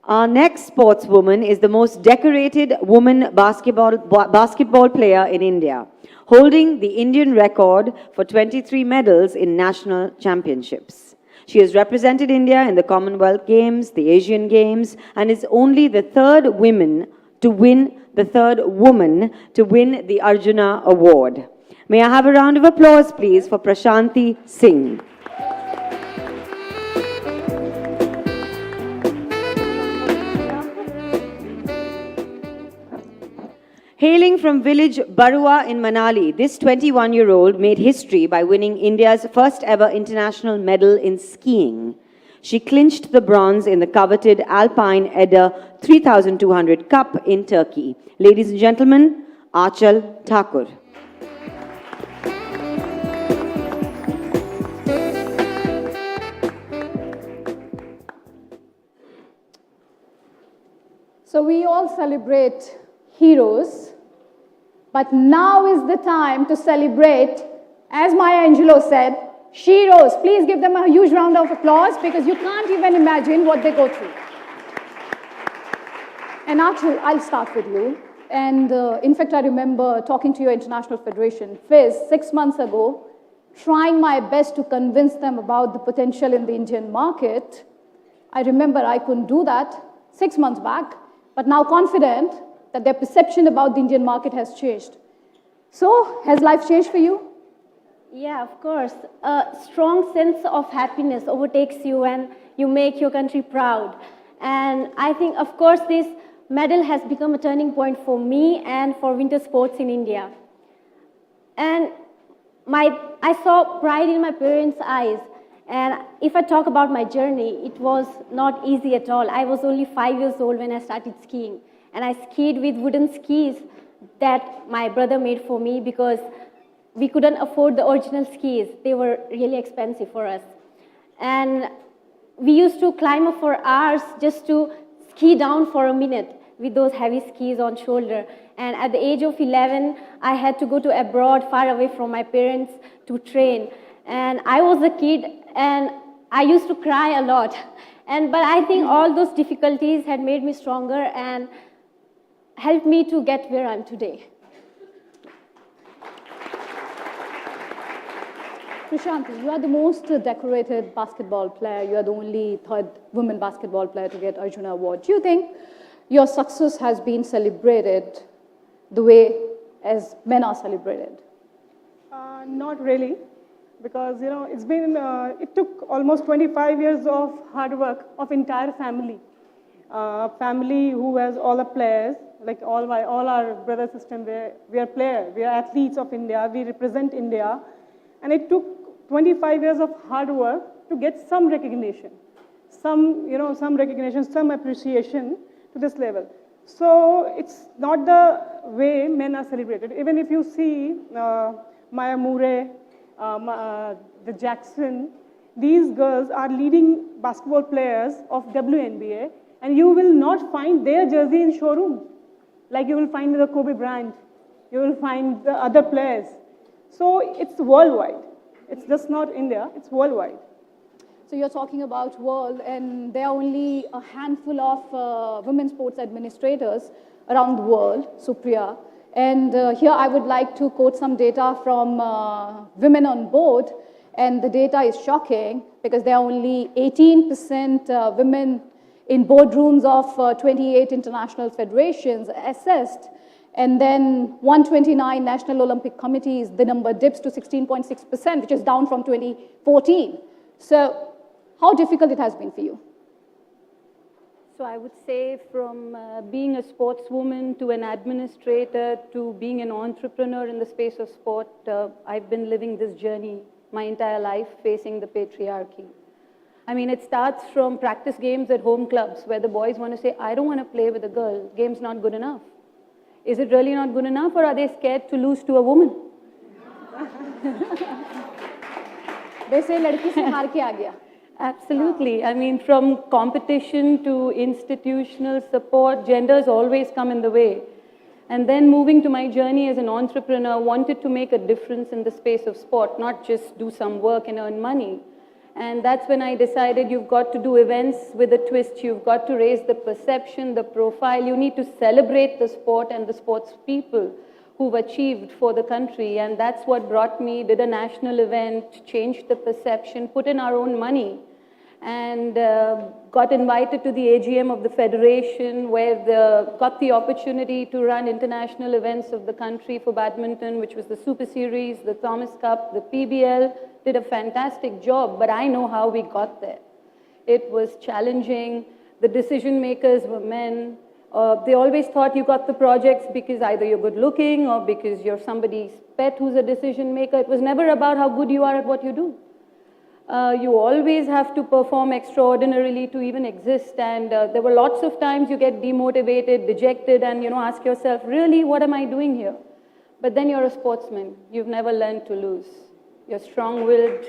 Our next sportswoman is the most decorated woman basketball player in India, holding the Indian record for 23 medals in national championships. She has represented India in the Commonwealth Games, the Asian Games, and is only the third woman to win the Arjuna Award. May I have a round of applause, please, for Prashanti Singh. Hailing from village Barua in Manali, this 21-year-old made history by winning India's first ever international medal in skiing. She clinched the bronze in the coveted Alpine Eder 3200 Cup in Turkey. Ladies and gentlemen, Achal Thakur. So we all celebrate heroes, but now is the time to celebrate, as Maya Angelou said, sheroes. Please give them a huge round of applause because you can't even imagine what they go through. And Achal, I'll start with you. And in fact, I remember talking to your International Federation, FIS, 6 months ago, trying my best to convince them about the potential in the Indian market. I remember I couldn't do that 6 months back, but now confident that their perception about the Indian market has changed. So, has life changed for you? Yeah, of course. A strong sense of happiness overtakes you and you make your country proud. And I think, of course, this medal has become a turning point for me and for winter sports in India. And I saw pride in my parents' eyes. And if I talk about my journey, it was not easy at all. I was only 5 years old when I started skiing. And I skied with wooden skis that my brother made for me because we couldn't afford the original skis. They were really expensive for us. And we used to climb up for hours just to ski down for a minute with those heavy skis on shoulder. And at the age of 11, I had to go to abroad, far away from my parents, to train. And I was a kid, and I used to cry a lot. But I think all those difficulties had made me stronger and helped me to get where I'm today. Prashanti, you are the most decorated basketball player. You are the only third women basketball player to get Arjuna Award. Do you think your success has been celebrated the way as men are celebrated? Not really, because it's been it took almost 25 years of hard work of entire family. Family who has all the players, like all our brothers and sisters. We are players, we are athletes of India, we represent India, and it took 25 years of hard work to get some recognition, some recognition, some appreciation to this level. So it's not the way men are celebrated. Even if you see Maya Moore, the Jackson, these girls are leading basketball players of WNBA, and you will not find their jersey in showrooms. Like you will find the Kobe Bryant, you will find the other players. So it's worldwide. It's just not India, it's worldwide. So you're talking about world, and there are only a handful of women sports administrators around the world, Supriya. And here I would like to quote some data from Women on Board, and the data is shocking because there are only 18% women in boardrooms of 28 international federations assessed. And then 129 National Olympic Committees, the number dips to 16.6%, which is down from 2014. So how difficult it has been for you? So I would say from being a sportswoman to an administrator to being an entrepreneur in the space of sport, I've been living this journey my entire life facing the patriarchy. I mean, it starts from practice games at home clubs where the boys want to say, I don't want to play with a girl, game's not good enough. Is it really not good enough, or are they scared to lose to a woman? They say, ladki se haar ke aa gaya. Absolutely. I mean, from competition to institutional support, genders always come in the way. And then moving to my journey as an entrepreneur, wanted to make a difference in the space of sport, not just do some work and earn money. And that's when I decided you've got to do events with a twist. You've got to raise the perception, the profile. You need to celebrate the sport and the sports people who've achieved for the country. And that's what brought me, did a national event, changed the perception, put in our own money, and got invited to the AGM of the Federation, where got the opportunity to run international events of the country for badminton, which was the Super Series, the Thomas Cup, the PBL, did a fantastic job, but I know how we got there. It was challenging. The decision makers were men. They always thought you got the projects because either you're good looking or because you're somebody's pet who's a decision maker. It was never about how good you are at what you do. You always have to perform extraordinarily to even exist. And there were lots of times you get demotivated, dejected, and ask yourself, really, what am I doing here? But then you're a sportsman. You've never learned to lose. You're strong-willed.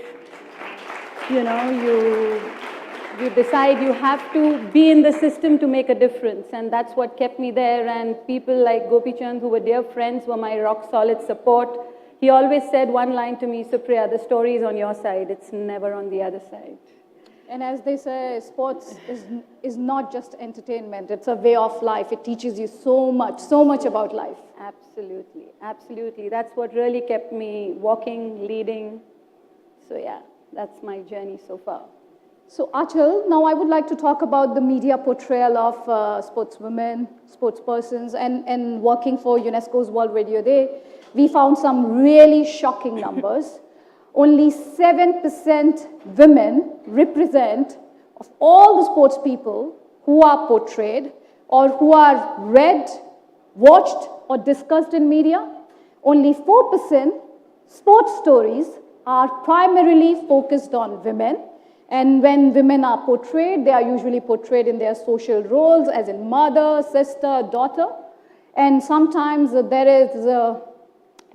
You decide you have to be in the system to make a difference. And that's what kept me there. And people like Gopi Chand, who were dear friends, were my rock-solid support. He always said one line to me, Supriya, the story is on your side. It's never on the other side. And as they say, sports is not just entertainment. It's a way of life. It teaches you so much about life. Absolutely, absolutely. That's what really kept me walking, leading. So yeah, that's my journey so far. So Achal, now I would like to talk about the media portrayal of sportswomen, sportspersons, and working for UNESCO's World Radio Day. We found some really shocking numbers. Only 7% women represent of all the sports people who are portrayed or who are read, watched, or discussed in media. Only 4% sports stories are primarily focused on women. And when women are portrayed, they are usually portrayed in their social roles, as in mother, sister, daughter. And sometimes there is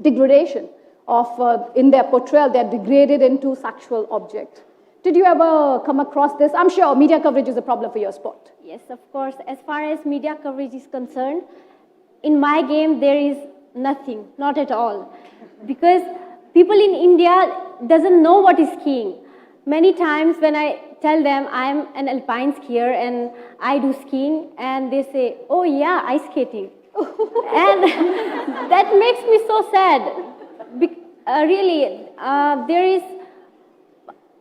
degradation of, in their portrayal, they're degraded into sexual object. Did you ever come across this? I'm sure media coverage is a problem for your sport. Yes, of course. As far as media coverage is concerned, in my game, there is nothing, not at all. Because people in India doesn't know what is skiing. Many times when I tell them I'm an alpine skier and I do skiing, and they say, oh yeah, ice skating. And that makes me so sad. Really, there is,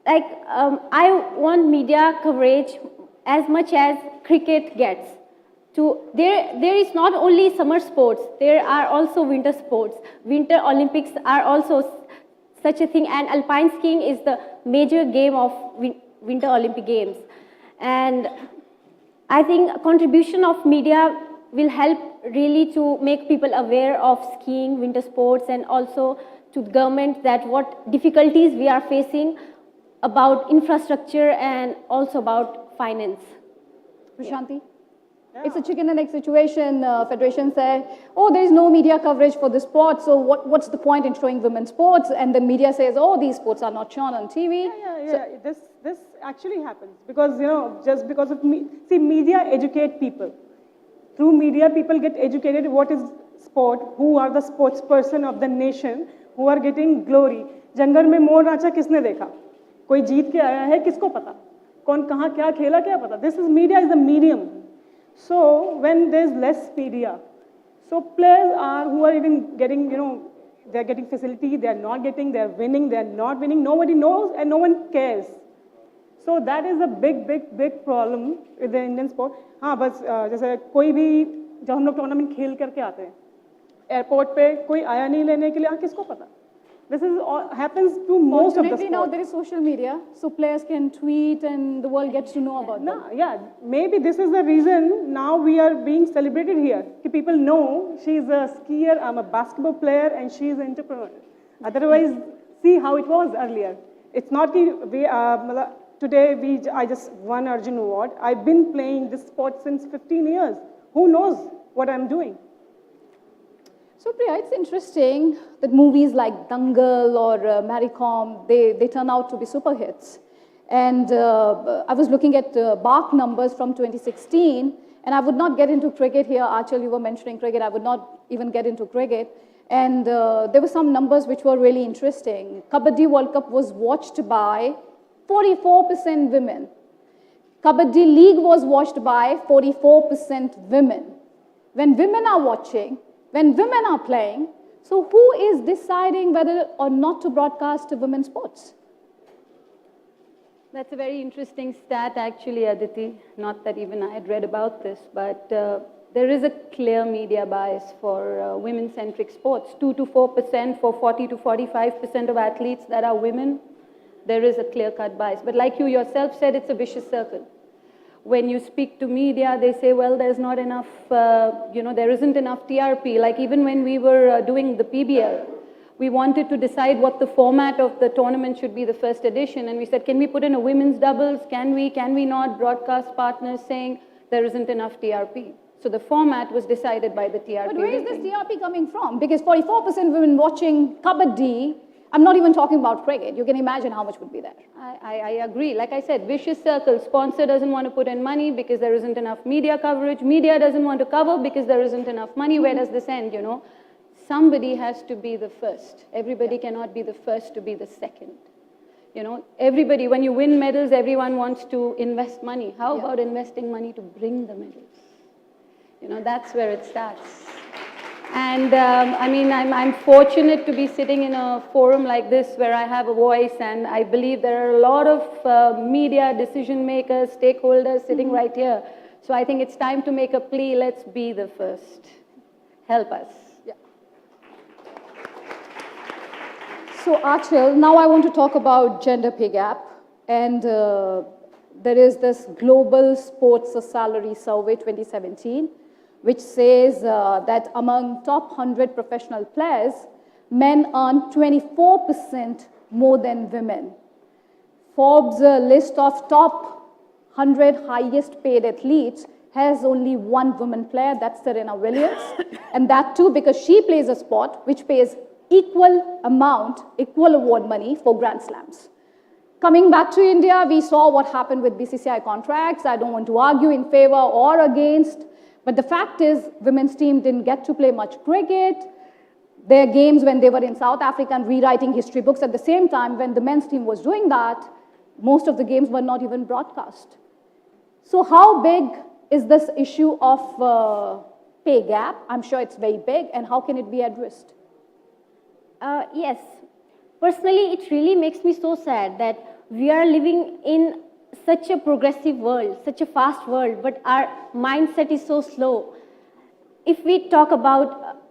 like, I want media coverage as much as cricket gets. There is not only summer sports, there are also winter sports. Winter Olympics are also such a thing, and alpine skiing is the major game of Winter Olympic Games. And I think a contribution of media will help really to make people aware of skiing, winter sports, and also to the government that what difficulties we are facing about infrastructure and also about finance. Prashanti? Yeah. It's a chicken and egg situation. Federation said, oh, there is no media coverage for the sport, so what's the point in showing women's sports? And the media says, oh, these sports are not shown on TV. So, this actually happens because, just because of media educate people. Through media, people get educated what is sport, who are the sports person of the nation, who are getting glory. जंगल में मोर नाचा किसने देखा? कोई जीत के आया है, किसको पता? कौन कहाँ क्या खेला, क्या पता? This is media is the medium. So when there's less media, so players are who are even getting, they're getting facility, they're not getting, they're winning, they're not winning. Nobody knows and no one cares. So that is a big problem with the Indian sport. हाँ बस जैसे कोई भी जब हम लोग tournament खेल करके आते हैं एयरपोर्ट पे कोई आया नहीं लेने के लिए किसको पता? This is happens to most of the sport. Now there is social media, so players can tweet and the world gets to know about them. Yeah, maybe this is the reason now we are being celebrated here. People know she's a skier, I'm a basketball player, and she's an entrepreneur. Otherwise, see how it was earlier. It's not today I just won Arjun Award. I've been playing this sport since 15 years. Who knows what I'm doing? So Priya, it's interesting that movies like Dangal or Mary Kom, they turn out to be super hits. And I was looking at BARC numbers from 2016, and I would not get into cricket here. Achal, you were mentioning cricket. I would not even get into cricket. And there were some numbers which were really interesting. Kabaddi World Cup was watched by 44% women. Kabaddi League was watched by 44% women. When women are watching, when women are playing, so who is deciding whether or not to broadcast women's sports? That's a very interesting stat, actually, Aditi. Not that even I had read about this, but there is a clear media bias for women-centric sports. 2 to 4% for 40 to 45% of athletes that are women. There is a clear-cut bias. But like you yourself said, it's a vicious circle. When you speak to media, they say, well, there's not enough, there isn't enough TRP. Like even when we were doing the PBL, we wanted to decide what the format of the tournament should be, the first edition, and we said, can we put in a women's doubles? Can we not? Broadcast partners saying there isn't enough TRP. So the format was decided by the TRP. But where is this TRP coming from? Because 44% women watching Kabaddi, I'm not even talking about cricket. You can imagine how much would be there. I agree. Like I said, vicious circle. Sponsor doesn't want to put in money because there isn't enough media coverage. Media doesn't want to cover because there isn't enough money. Where does this end, you know? Somebody has to be the first. Everybody cannot be the first to be the second. You know, everybody, when you win medals, everyone wants to invest money. How about investing money to bring the medals? You know, that's where it starts. And I mean, I'm fortunate to be sitting in a forum like this where I have a voice, and I believe there are a lot of media decision makers, stakeholders sitting right here. So I think it's time to make a plea. Let's be the first. Help us. So Achal, now I want to talk about gender pay gap. And there is this Global Sports Salary Survey 2017, which says that among top 100 professional players, men earn 24% more than women. Forbes' list of top 100 highest paid athletes has only one woman player, that's Serena Williams. And that too because she plays a sport which pays equal amount, equal award money for Grand Slams. Coming back to India, we saw what happened with BCCI contracts. I don't want to argue in favor or against, but the fact is women's team didn't get to play much cricket. Their games when they were in South Africa and rewriting history books at the same time when the men's team was doing that, most of the games were not even broadcast. So how big is this issue of pay gap? I'm sure it's very big, and how can it be addressed? Yes. Personally, it really makes me so sad that we are living in such a progressive world, such a fast world, but our mindset is so slow. If we talk about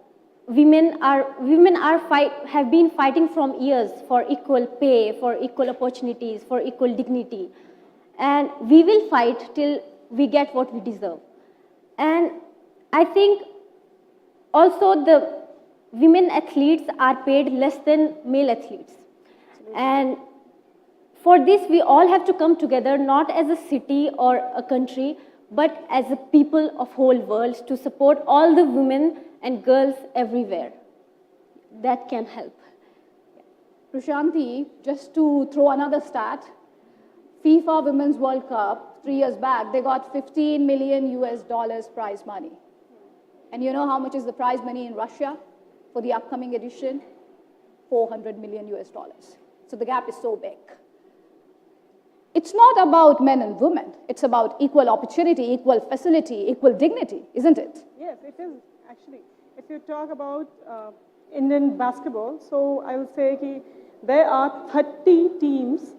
women have been fighting from years for equal pay, for equal opportunities, for equal dignity. And we will fight till we get what we deserve. And I think also the women athletes are paid less than male athletes. And for this, we all have to come together, not as a city or a country, but as a people of whole world to support all the women and girls everywhere. That can help. Prashanti, just to throw another stat, FIFA Women's World Cup 3 years back, they got $15 million prize money. And you know how much is the prize money in Russia for the upcoming edition? $400 million. So the gap is so big. It's not about men and women. It's about equal opportunity, equal facility, equal dignity, isn't it? Yes, it is actually. If you talk about Indian basketball, so I will say that there are 30 teams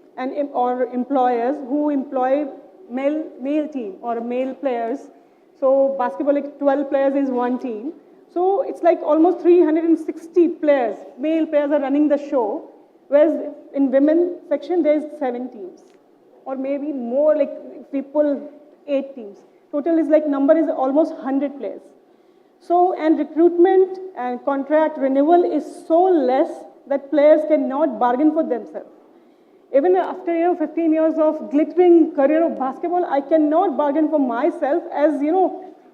or employers who employ male team or male players. So basketball, like 12 players is one team. So it's like almost 360 players, male players are running the show, whereas in women section there's 7 teams. Or maybe more, like if we pull 8 teams. Total is like number is almost 100 players. So, and recruitment and contract renewal is so less that players cannot bargain for themselves. Even after 15 years of glittering career of basketball, I cannot bargain for myself as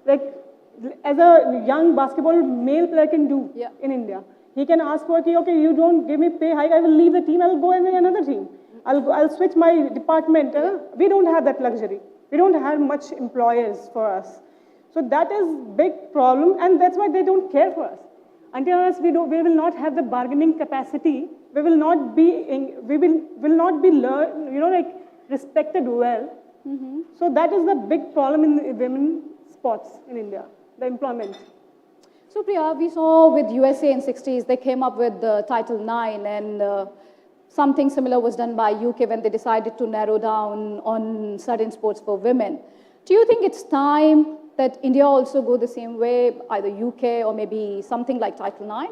like as a young basketball male player can do in India. He can ask for, okay, you don't give me pay hike, I will leave the team, I will go in another team. I'll switch my department. We don't have that luxury. We don't have much employers for us. So that is big problem, and that's why they don't care for us. Until we will not have the bargaining capacity. We will not be respected well. So that is the big problem in the women sports in India, the employment. So Priya, we saw with USA in 60s, they came up with Title IX, and something similar was done by UK when they decided to narrow down on certain sports for women. Do you think it's time that India also go the same way, either UK or maybe something like Title IX?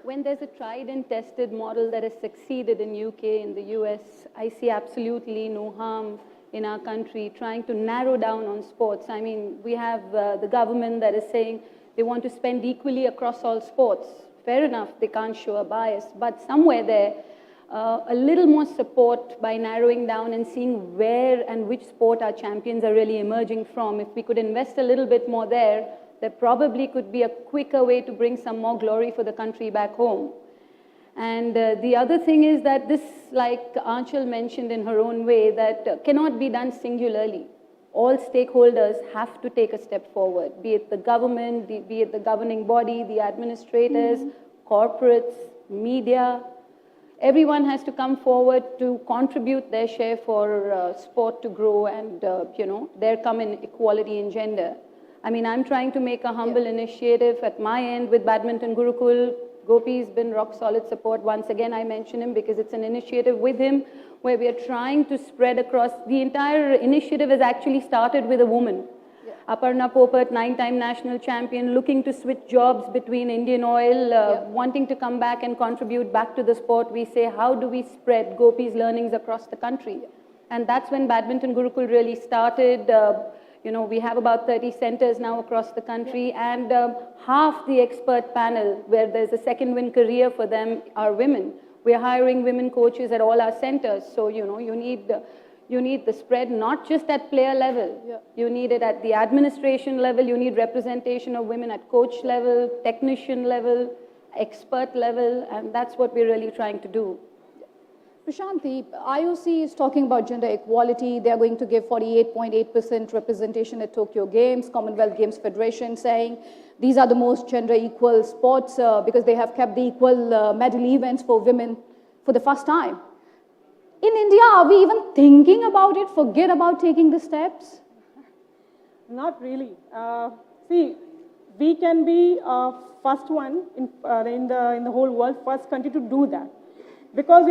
When there's a tried and tested model that has succeeded in UK, in the US, I see absolutely no harm in our country trying to narrow down on sports. I mean, we have the government that is saying They want to spend equally across all sports. Fair enough, they can't show a bias, but somewhere there, a little more support by narrowing down and seeing where and which sport our champions are really emerging from. If we could invest a little bit more there, there probably could be a quicker way to bring some more glory for the country back home. And the other thing is that this, like Aanchal mentioned in her own way, that cannot be done singularly. All stakeholders have to take a step forward, be it the government, be it the governing body, the administrators, corporates, media. Everyone has to come forward to contribute their share for sport to grow and, there come in equality in gender. I mean, I'm trying to make a humble initiative at my end with Badminton Gurukul. Gopi's been rock solid support. Once again, I mention him because it's an initiative with him where we are trying to spread across. The entire initiative has actually started with a woman. Aparna Popat, 9-time national champion, looking to switch jobs between Indian Oil, wanting to come back and contribute back to the sport. We say, how do we spread Gopi's learnings across the country? And that's when Badminton Gurukul really started. We have about 30 centers now across the country, and half the expert panel, where there's a second win career for them, are women. We're hiring women coaches at all our centers. So, you need the spread, not just at player level. You need it at the administration level. You need representation of women at coach level, technician level, expert level, and that's what we're really trying to do. Prashant, the IOC is talking about gender equality. They are going to give 48.8% representation at Tokyo Games. Commonwealth Games Federation saying these are the most gender equal sports because they have kept the equal medal events for women for the first time. In India, are we even thinking about it? Forget about taking the steps? Not really. See, we can be first one in the whole world, first country to do that. Because,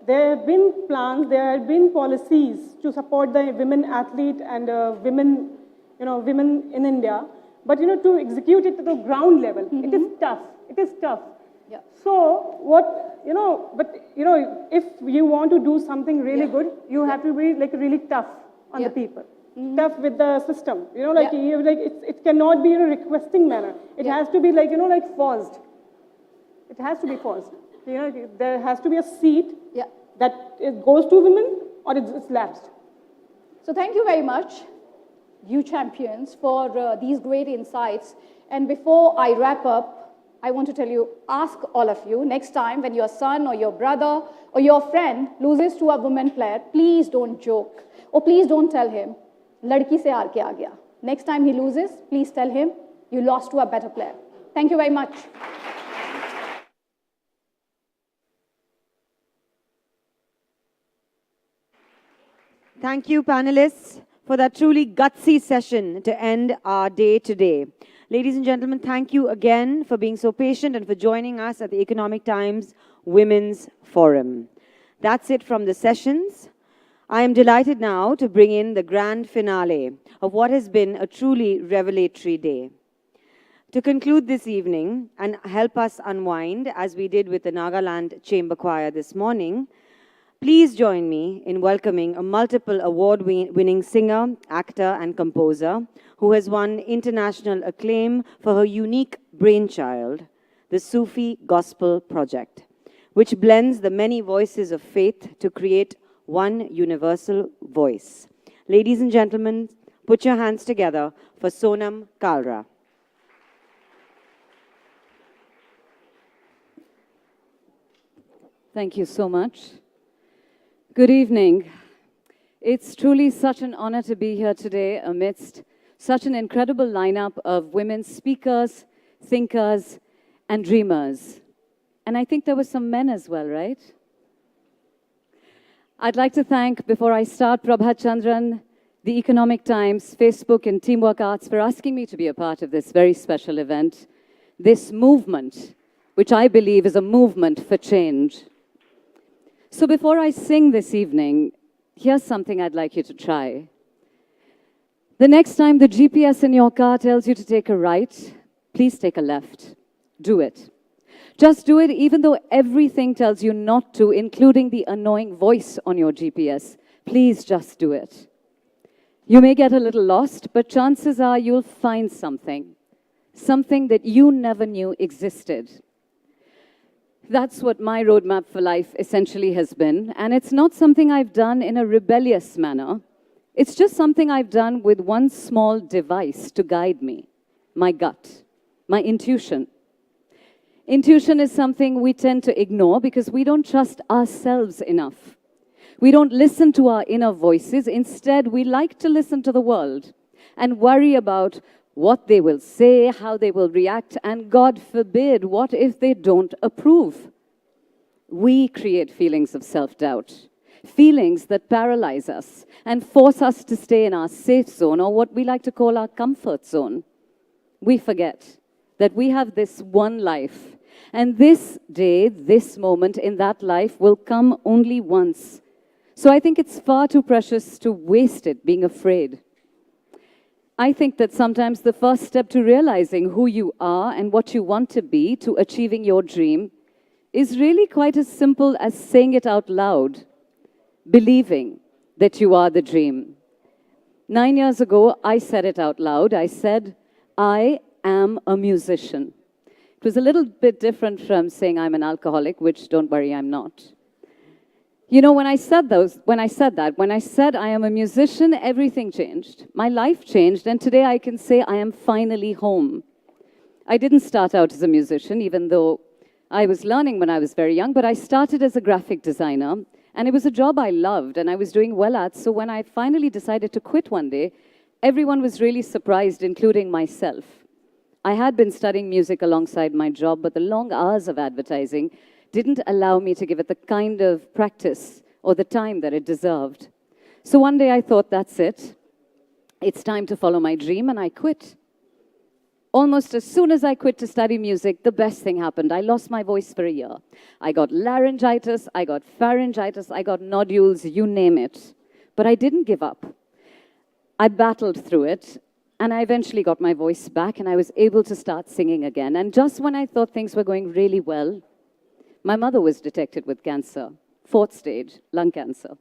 there have been plans, there have been policies to support the women athlete and women in India. But, to execute it to the ground level, it is tough. It is tough. Yeah. So, if you want to do something really good, you have to be really tough on the people. Tough with the system. It cannot be in a requesting manner. It has to be forced. It has to be forced. There has to be a seat that it goes to women or it's lapsed. So thank you very much, you champions, for these great insights. And before I wrap up, I want to tell you, ask all of you, next time when your son or your brother or your friend loses to a woman player, please don't joke. Or please don't tell him, ladki se haar ke aa gaya. Next time he loses, please tell him, you lost to a better player. Thank you very much. Thank you, panelists, for that truly gutsy session to end our day today. Ladies and gentlemen, thank you again for being so patient and for joining us at the Economic Times Women's Forum. That's it from the sessions. I am delighted now to bring in the grand finale of what has been a truly revelatory day. To conclude this evening and help us unwind, as we did with the Nagaland Chamber Choir this morning, please join me in welcoming a multiple award-winning singer, actor, and composer who has won international acclaim for her unique brainchild, the Sufi Gospel Project, which blends the many voices of faith to create one universal voice. Ladies and gentlemen, put your hands together for Sonam Kalra. Thank you so much. Good evening. It's truly such an honor to be here today amidst such an incredible lineup of women speakers, thinkers, and dreamers. And I think there were some men as well, right? I'd like to thank, before I start, Prabhat Chandran, the Economic Times, Facebook, and Teamwork Arts for asking me to be a part of this very special event, this movement, which I believe is a movement for change. So before I sing this evening, here's something I'd like you to try. The next time the GPS in your car tells you to take a right, please take a left. Do it. Just do it even though everything tells you not to, including the annoying voice on your GPS. Please just do it. You may get a little lost, but chances are you'll find something. something that you never knew existed. That's what my roadmap for life essentially has been. And it's not something I've done in a rebellious manner. It's just something I've done with one small device to guide me, my gut, my intuition. Intuition is something we tend to ignore because we don't trust ourselves enough. We don't listen to our inner voices. Instead, we like to listen to the world and worry about what they will say, how they will react, and God forbid, what if they don't approve? We create feelings of self-doubt, feelings that paralyze us and force us to stay in our safe zone, or what we like to call our comfort zone. We forget that we have this one life, and this day, this moment in that life will come only once. So I think it's far too precious to waste it being afraid. I think that sometimes the first step to realizing who you are and what you want to be, to achieving your dream, is really quite as simple as saying it out loud, believing that you are the dream. 9 years ago, I said it out loud. I said, I am a musician. It was a little bit different from saying I'm an alcoholic, which, don't worry, I'm not. You know, when I said I am a musician, everything changed. My life changed, and today I can say I am finally home. I didn't start out as a musician, even though I was learning when I was very young, but I started as a graphic designer, and it was a job I loved and I was doing well at. So when I finally decided to quit one day, everyone was really surprised, including myself. I had been studying music alongside my job, but the long hours of advertising didn't allow me to give it the kind of practice or the time that it deserved. So one day I thought, that's it. It's time to follow my dream, and I quit. Almost as soon as I quit to study music, the best thing happened. I lost my voice for a year. I got laryngitis, I got pharyngitis, I got nodules, you name it. But I didn't give up. I battled through it, and I eventually got my voice back, and I was able to start singing again. And just when I thought things were going really well, my mother was detected with cancer, 4th stage, lung cancer.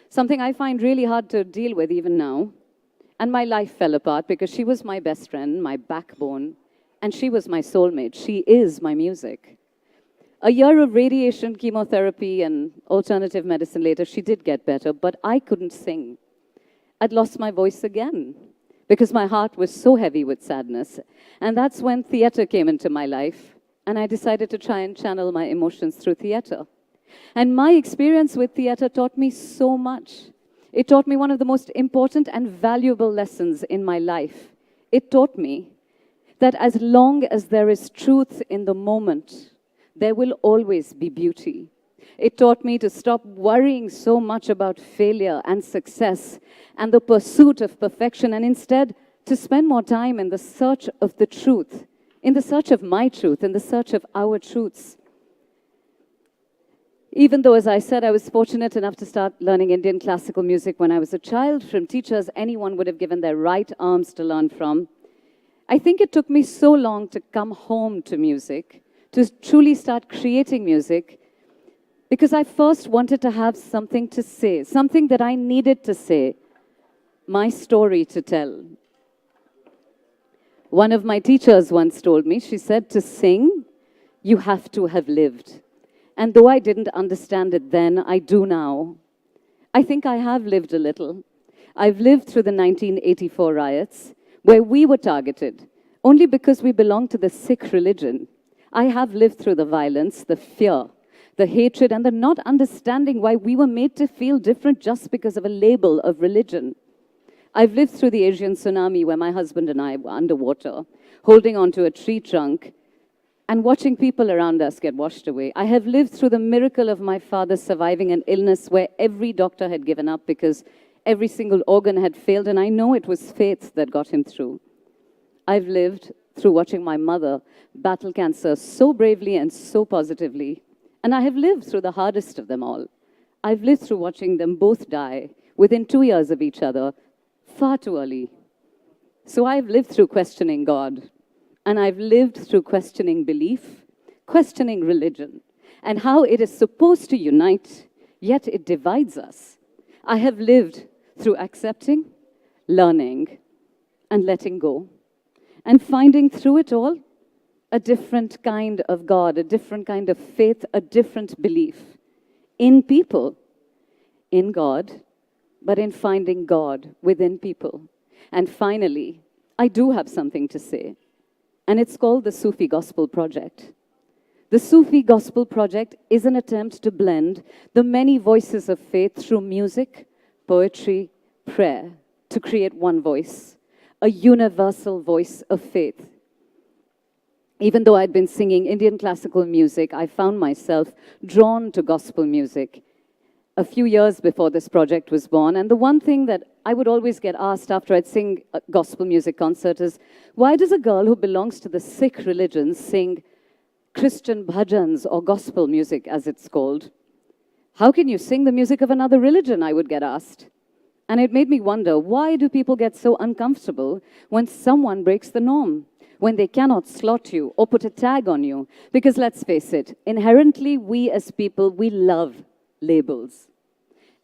Something I find really hard to deal with even now. And my life fell apart because she was my best friend, my backbone, and she was my soulmate. She is my music. A year of radiation, chemotherapy, and alternative medicine later, she did get better, but I couldn't sing. I'd lost my voice again because my heart was so heavy with sadness. And that's when theater came into my life. And I decided to try and channel my emotions through theater. And my experience with theater taught me so much. It taught me one of the most important and valuable lessons in my life. It taught me that as long as there is truth in the moment, there will always be beauty. It taught me to stop worrying so much about failure and success and the pursuit of perfection, and instead to spend more time in the search of the truth, in the search of my truth, in the search of our truths. Even though, as I said, I was fortunate enough to start learning Indian classical music when I was a child, from teachers anyone would have given their right arms to learn from, I think it took me so long to come home to music, to truly start creating music, because I first wanted to have something to say, something that I needed to say, my story to tell. One of my teachers once told me, she said, to sing, you have to have lived. And though I didn't understand it then, I do now. I think I have lived a little. I've lived through the 1984 riots, where we were targeted, only because we belong to the Sikh religion. I have lived through the violence, the fear, the hatred, and the not understanding why we were made to feel different just because of a label of religion. I've lived through the Asian tsunami where my husband and I were underwater, holding onto a tree trunk and watching people around us get washed away. I have lived through the miracle of my father surviving an illness where every doctor had given up because every single organ had failed, and I know it was faith that got him through. I've lived through watching my mother battle cancer so bravely and so positively, and I have lived through the hardest of them all. I've lived through watching them both die within 2 years of each other, far too early. So I've lived through questioning God, and I've lived through questioning belief, questioning religion, and how it is supposed to unite, yet it divides us. I have lived through accepting, learning, and letting go. and finding through it all a different kind of God, a different kind of faith, a different belief in people, in God, but in finding God within people. And finally, I do have something to say, and it's called the Sufi Gospel Project. The Sufi Gospel Project is an attempt to blend the many voices of faith through music, poetry, prayer, to create one voice, a universal voice of faith. Even though I'd been singing Indian classical music, I found myself drawn to gospel music a few years before this project was born. And the one thing that I would always get asked after I'd sing a gospel music concert is, why does a girl who belongs to the Sikh religion sing Christian bhajans or gospel music, as it's called? How can you sing the music of another religion, I would get asked. And it made me wonder, why do people get so uncomfortable when someone breaks the norm, when they cannot slot you or put a tag on you? Because let's face it, inherently we as people, we love labels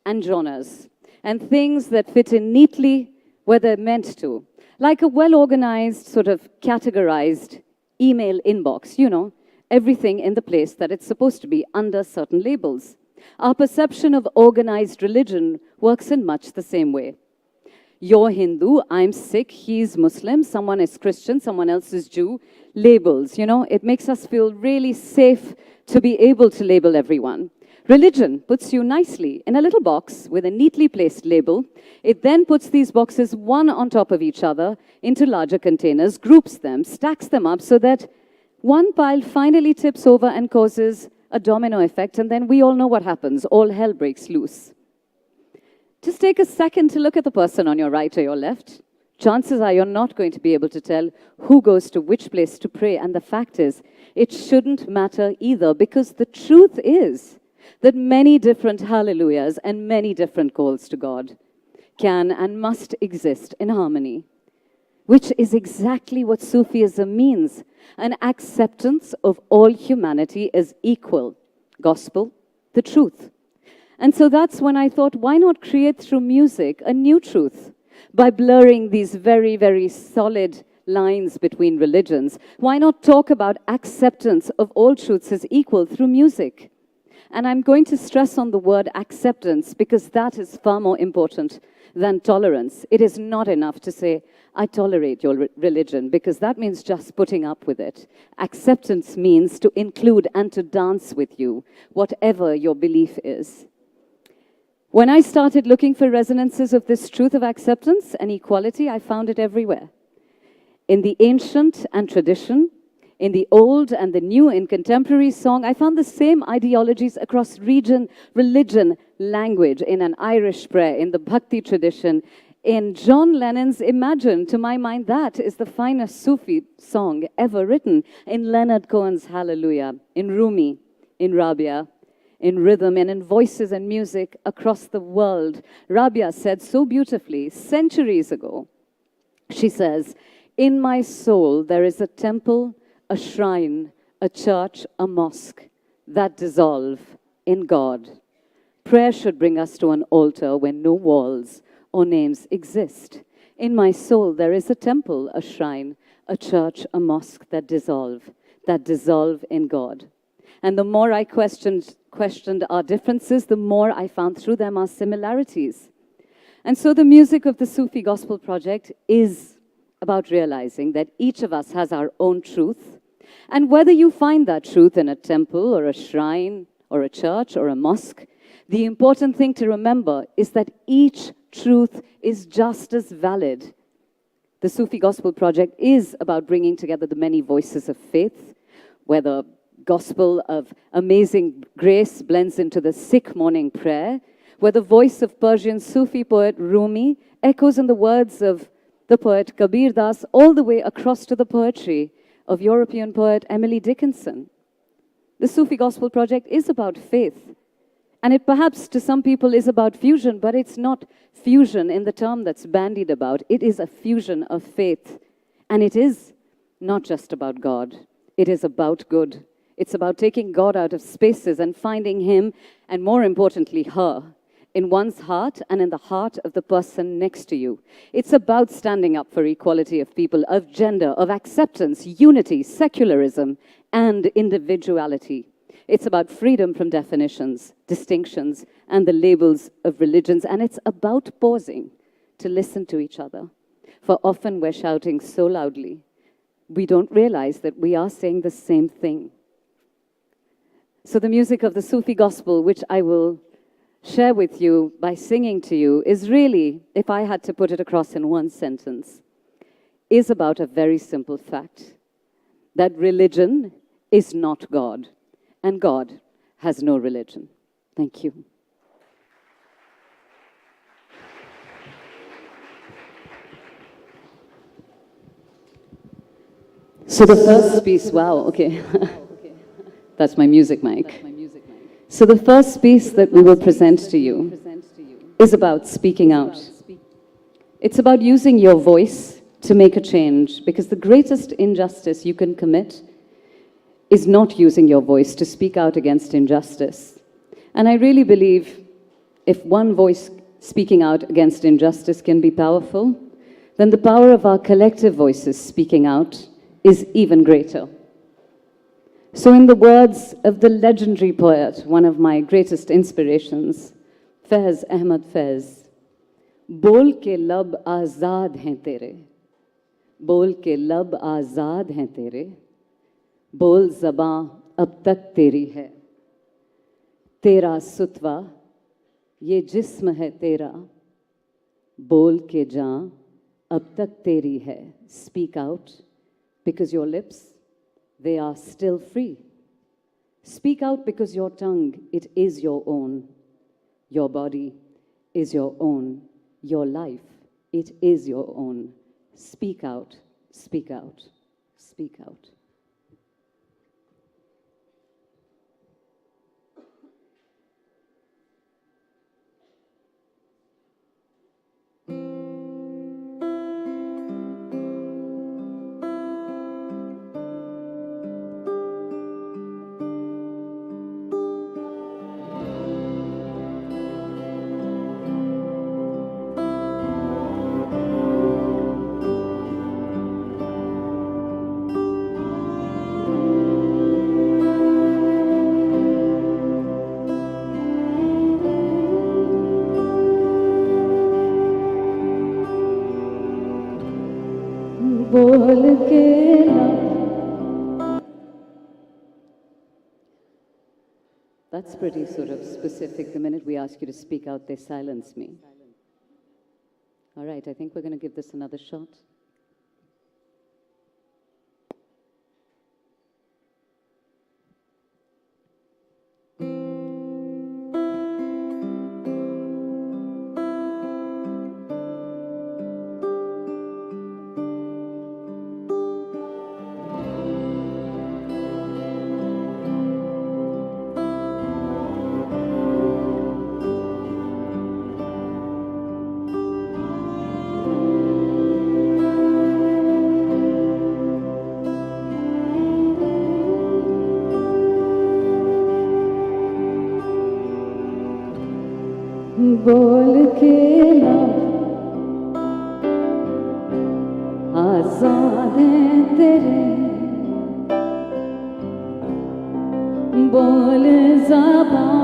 and genres and things that fit in neatly where they're meant to. Like a well-organized, sort of categorized email inbox, you know, everything in the place that it's supposed to be under certain labels. Our perception of organized religion works in much the same way. You're Hindu, I'm Sikh, he's Muslim, someone is Christian, someone else is Jew. Labels, you know, it makes us feel really safe to be able to label everyone. Religion puts you nicely in a little box with a neatly placed label. It then puts these boxes one on top of each other into larger containers, groups them, stacks them up so that one pile finally tips over and causes a domino effect, and then we all know what happens. All hell breaks loose. Just take a second to look at the person on your right or your left. Chances are you're not going to be able to tell who goes to which place to pray, and the fact is, it shouldn't matter either, because the truth is that many different hallelujahs and many different calls to God can and must exist in harmony, which is exactly what Sufism means, an acceptance of all humanity as equal. Gospel, the truth. And so that's when I thought, why not create through music a new truth by blurring these very, very solid lines between religions? Why not talk about acceptance of all truths as equal through music? And I'm going to stress on the word acceptance because that is far more important than tolerance. It is not enough to say, I tolerate your religion, because that means just putting up with it. Acceptance means to include and to dance with you, whatever your belief is. When I started looking for resonances of this truth of acceptance and equality, I found it everywhere. In the ancient and tradition, in the old and the new, in contemporary song, I found the same ideologies across region, religion, language, in an Irish prayer, in the Bhakti tradition, in John Lennon's Imagine. To my mind, that is the finest Sufi song ever written. In Leonard Cohen's Hallelujah, in Rumi, in Rabia, in rhythm and in voices and music across the world. Rabia said so beautifully centuries ago, she says, in my soul there is a temple, a shrine, a church, a mosque that dissolve in God. Prayer should bring us to an altar where no walls or names exist. In my soul there is a temple, a shrine, a church, a mosque that dissolve in God. And the more I questioned our differences, the more I found through them our similarities. And so the music of the Sufi Gospel Project is about realizing that each of us has our own truth. And whether you find that truth in a temple or a shrine or a church or a mosque, the important thing to remember is that each truth is just as valid. The Sufi Gospel Project is about bringing together the many voices of faith, where the gospel of amazing grace blends into the Sikh morning prayer, where the voice of Persian Sufi poet Rumi echoes in the words of the poet Kabir Das, all the way across to the poetry of European poet Emily Dickinson. The Sufi Gospel Project is about faith. And it perhaps to some people is about fusion, but it's not fusion in the term that's bandied about. It is a fusion of faith. And it is not just about God. It is about good. It's about taking God out of spaces and finding Him, and more importantly, her, in one's heart and in the heart of the person next to you. It's about standing up for equality of people, of gender, of acceptance, unity, secularism, and individuality. It's about freedom from definitions, distinctions, and the labels of religions. And it's about pausing to listen to each other. For often we're shouting so loudly, we don't realize that we are saying the same thing. So the music of the Sufi gospel, which I will share with you by singing to you, is really, if I had to put it across in one sentence, is about a very simple fact, that religion is not God, and God has no religion. Thank you. So the first piece, wow, okay. That's my music mic. So the first piece that we will present to you is about speaking out. It's about using your voice to make a change, because the greatest injustice you can commit is not using your voice to speak out against injustice. And I really believe if one voice speaking out against injustice can be powerful, then the power of our collective voices speaking out is even greater. So in the words of the legendary poet, one of my greatest inspirations, Faiz Ahmad Faiz, बोल के लब आज़ाद हैं तेरे, बोल के लब आज़ाद हैं तेरे, बोल ज़बां अब तक तेरी है, तेरा सुतवा ये जिस्म है तेरा, बोल के जान अब तक तेरी है. Speak out, because your lips, they are still free. Speak out because your tongue, it is your own. Your body is your own. Your life, it is your own. Speak out, speak out, speak out. That's pretty sort of specific. The minute we ask you to speak out, they silence me. All right, I think we're going to give this another shot. बोल के लब आज़ाद हैं तेरे, बोल ज़बां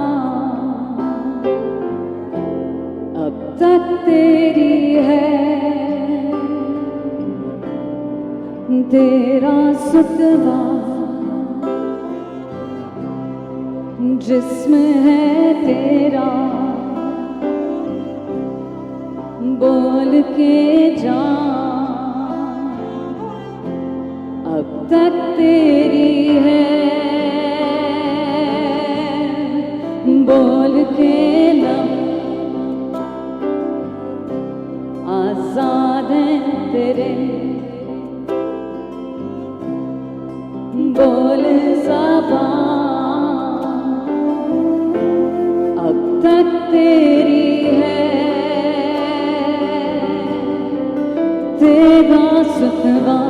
अब तक तेरी है, तेरा सुतवा जिस्म है तेरा, बोल के जान अब तक तेरी है, बोल के लब आज़ाद हैं तेरे, बोल ज़बां अब तक तेरी है, तेरा सुतवा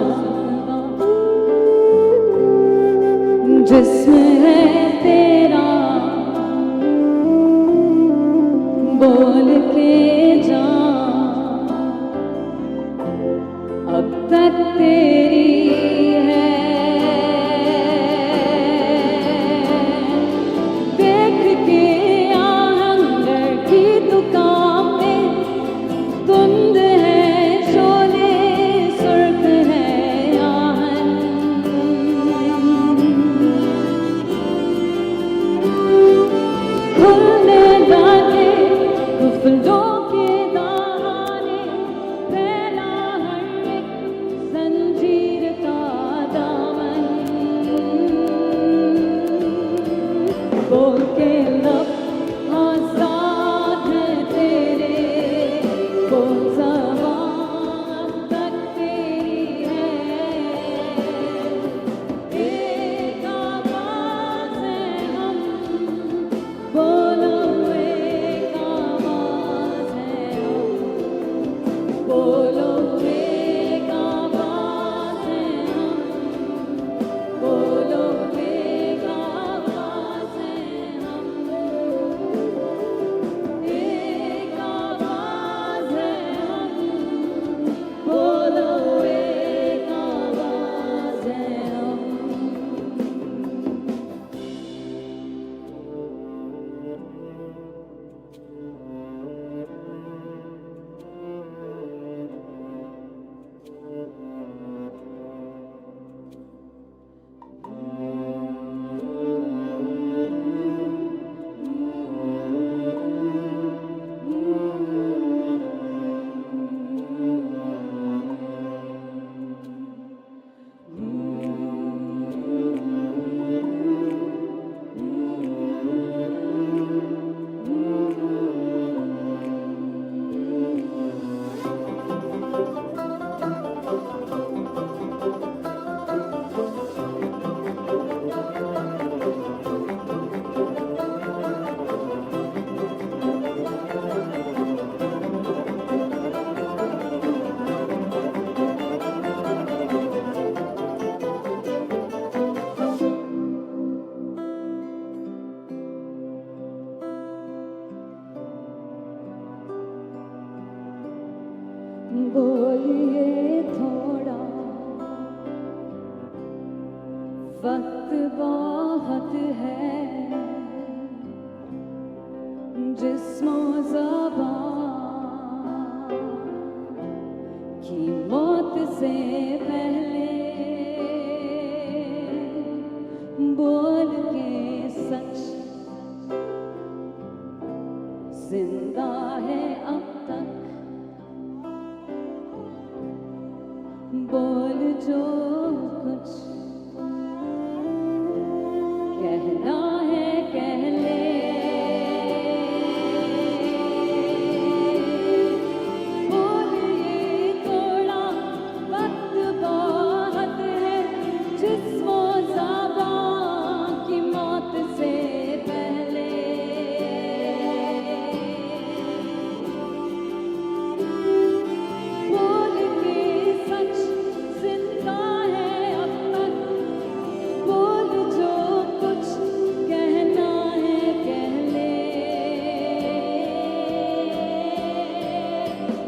जिस्म है तेरा, बोल बोलो एक आवाज़ हैं हम, बोलो एक आवाज़ हैं हम, एक आवाज़ हैं हम, बोलो एक आवाज़ हैं हम। बोलिए थोड़ा, वक्त बहुत है, जिस्मो ज़बान की मौत से पहले बोल के सच जिंदा है अब तक, बोल जो कुछ कहना है कह ले, बोलिए थोड़ा, वक्त बहुत है, जिस्मो ज़बान की मौत से पहले बोल के सच जिंदा है अब तक, बोल जो कुछ कहना है कह ले,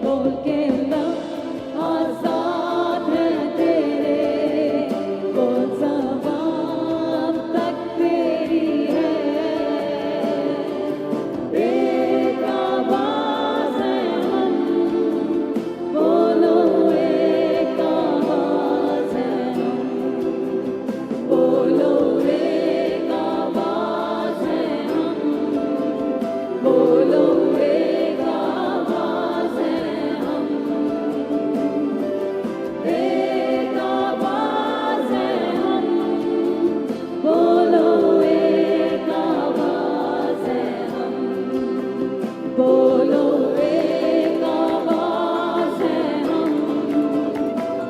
बोल के लब आजाद है तेरे, बोल ज़बान तक तेरी है, एक आवाज़ है हम, बोलो एक आवाज़ है हम, बोलो एक आवाज़ है हम, बोलो एक आवाज़ है हम, एक आवाज़ है हम, बोलो एक आवाज़ है हम, बोलो एक आवाज़ है हम,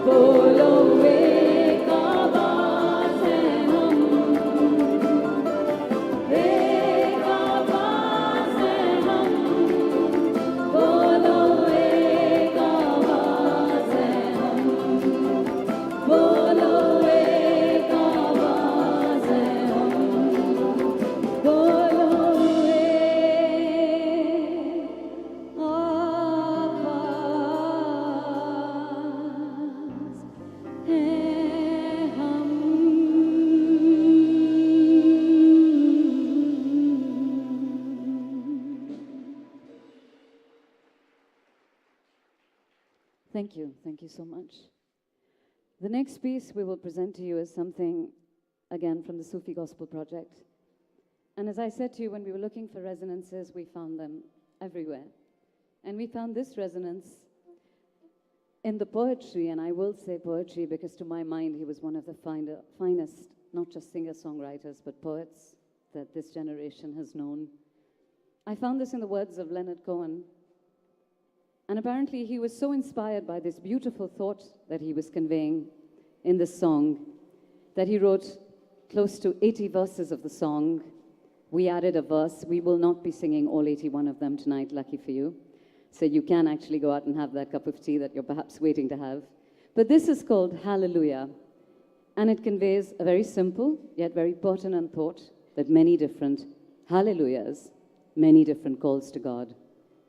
बोलो एक आवाज़ है हम, एक आवाज़ है हम, बोलो एक आवाज़ है हम, बोलो एक आवाज़ है हम, बोलो Thank you. Thank you so much. The next piece we will present to you is something, again, from the Sufi Gospel Project. And as I said to you, when we were looking for resonances, we found them everywhere. And we found this resonance in the poetry, and I will say poetry because to my mind, he was one of the finest, not just singer-songwriters, but poets that this generation has known. I found this in the words of Leonard Cohen. And apparently he was so inspired by this beautiful thought that he was conveying in this song that he wrote close to 80 verses of the song. We added a verse. We will not be singing all 81 of them tonight, lucky for you. So you can actually go out and have that cup of tea that you're perhaps waiting to have. But this is called Hallelujah. And it conveys a very simple yet very pertinent thought that many different hallelujahs, many different calls to God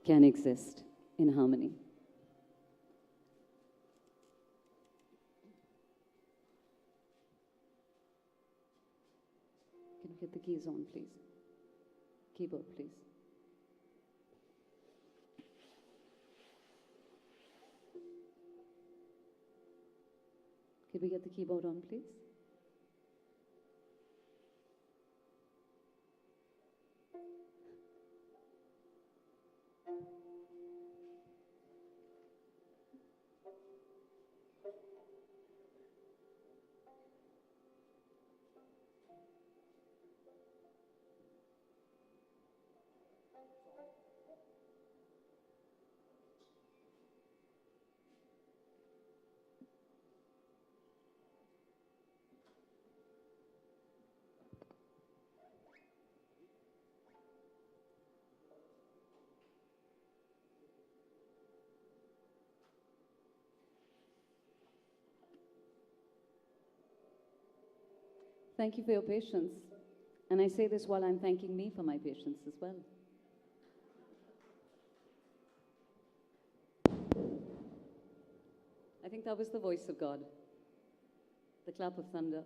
can exist in harmony. Can you get the keys on, please? Keyboard, please. Could we get the keyboard on, please? Thank you for your patience. And I say this while I'm thanking me for my patience as well. I think that was the voice of God, the clap of thunder.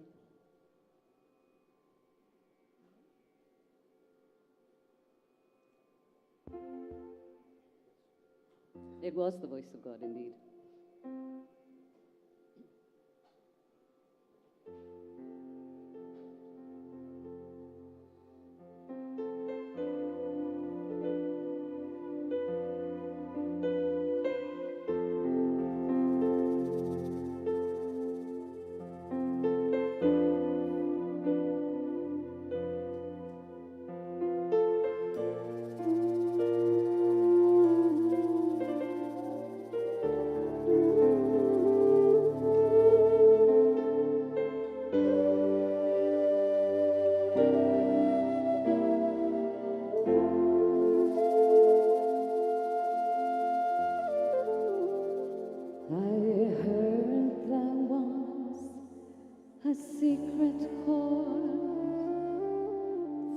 It was the voice of God indeed. A secret chord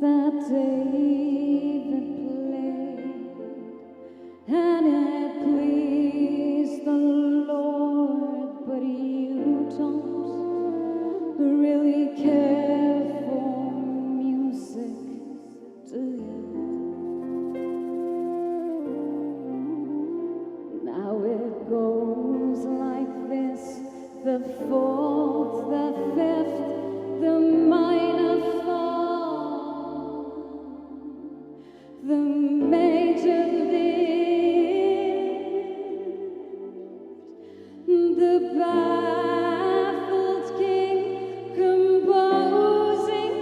that David played, and it pleased the Lord, but you don't really care for music, do you? Now it goes like this: the fourth, the fifth, the minor fall, the major lift, the baffled king composing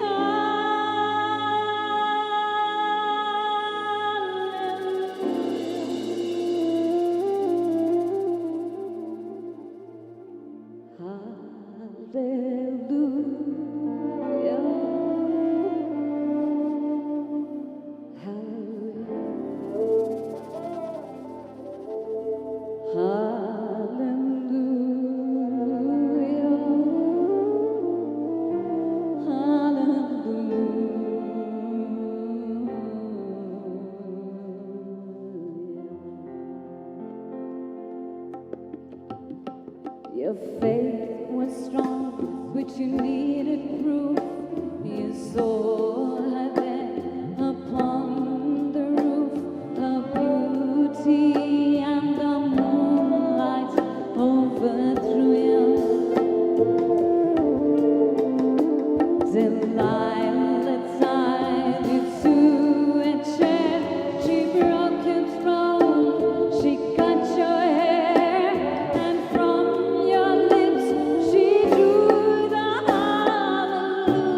Your faith was strong, but you needed proof. You saw her there upon the roof, her beauty and the moonlight overthrew you. Delilah tied you to a chair. She broke your throne. She cut your hair, and from your lips she drew the hallelujah.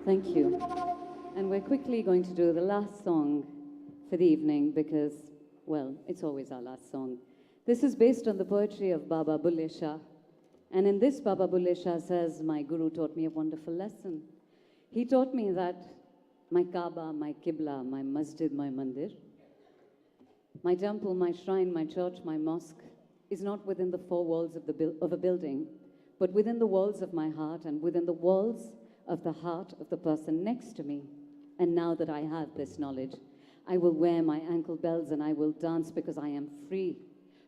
Thank you. And we're quickly going to do the last song for the evening because, well, it's always our last song. This is based on the poetry of Baba Bulle Shah. And in this, Baba Bulle Shah says, my guru taught me a wonderful lesson. He taught me that my Kaaba, my Qibla, my masjid, my mandir, my temple, my shrine, my church, my mosque is not within the four walls of a building, but within the walls of my heart and within the walls of the heart of the person next to me. And now that I have this knowledge, I will wear my ankle bells and I will dance because I am free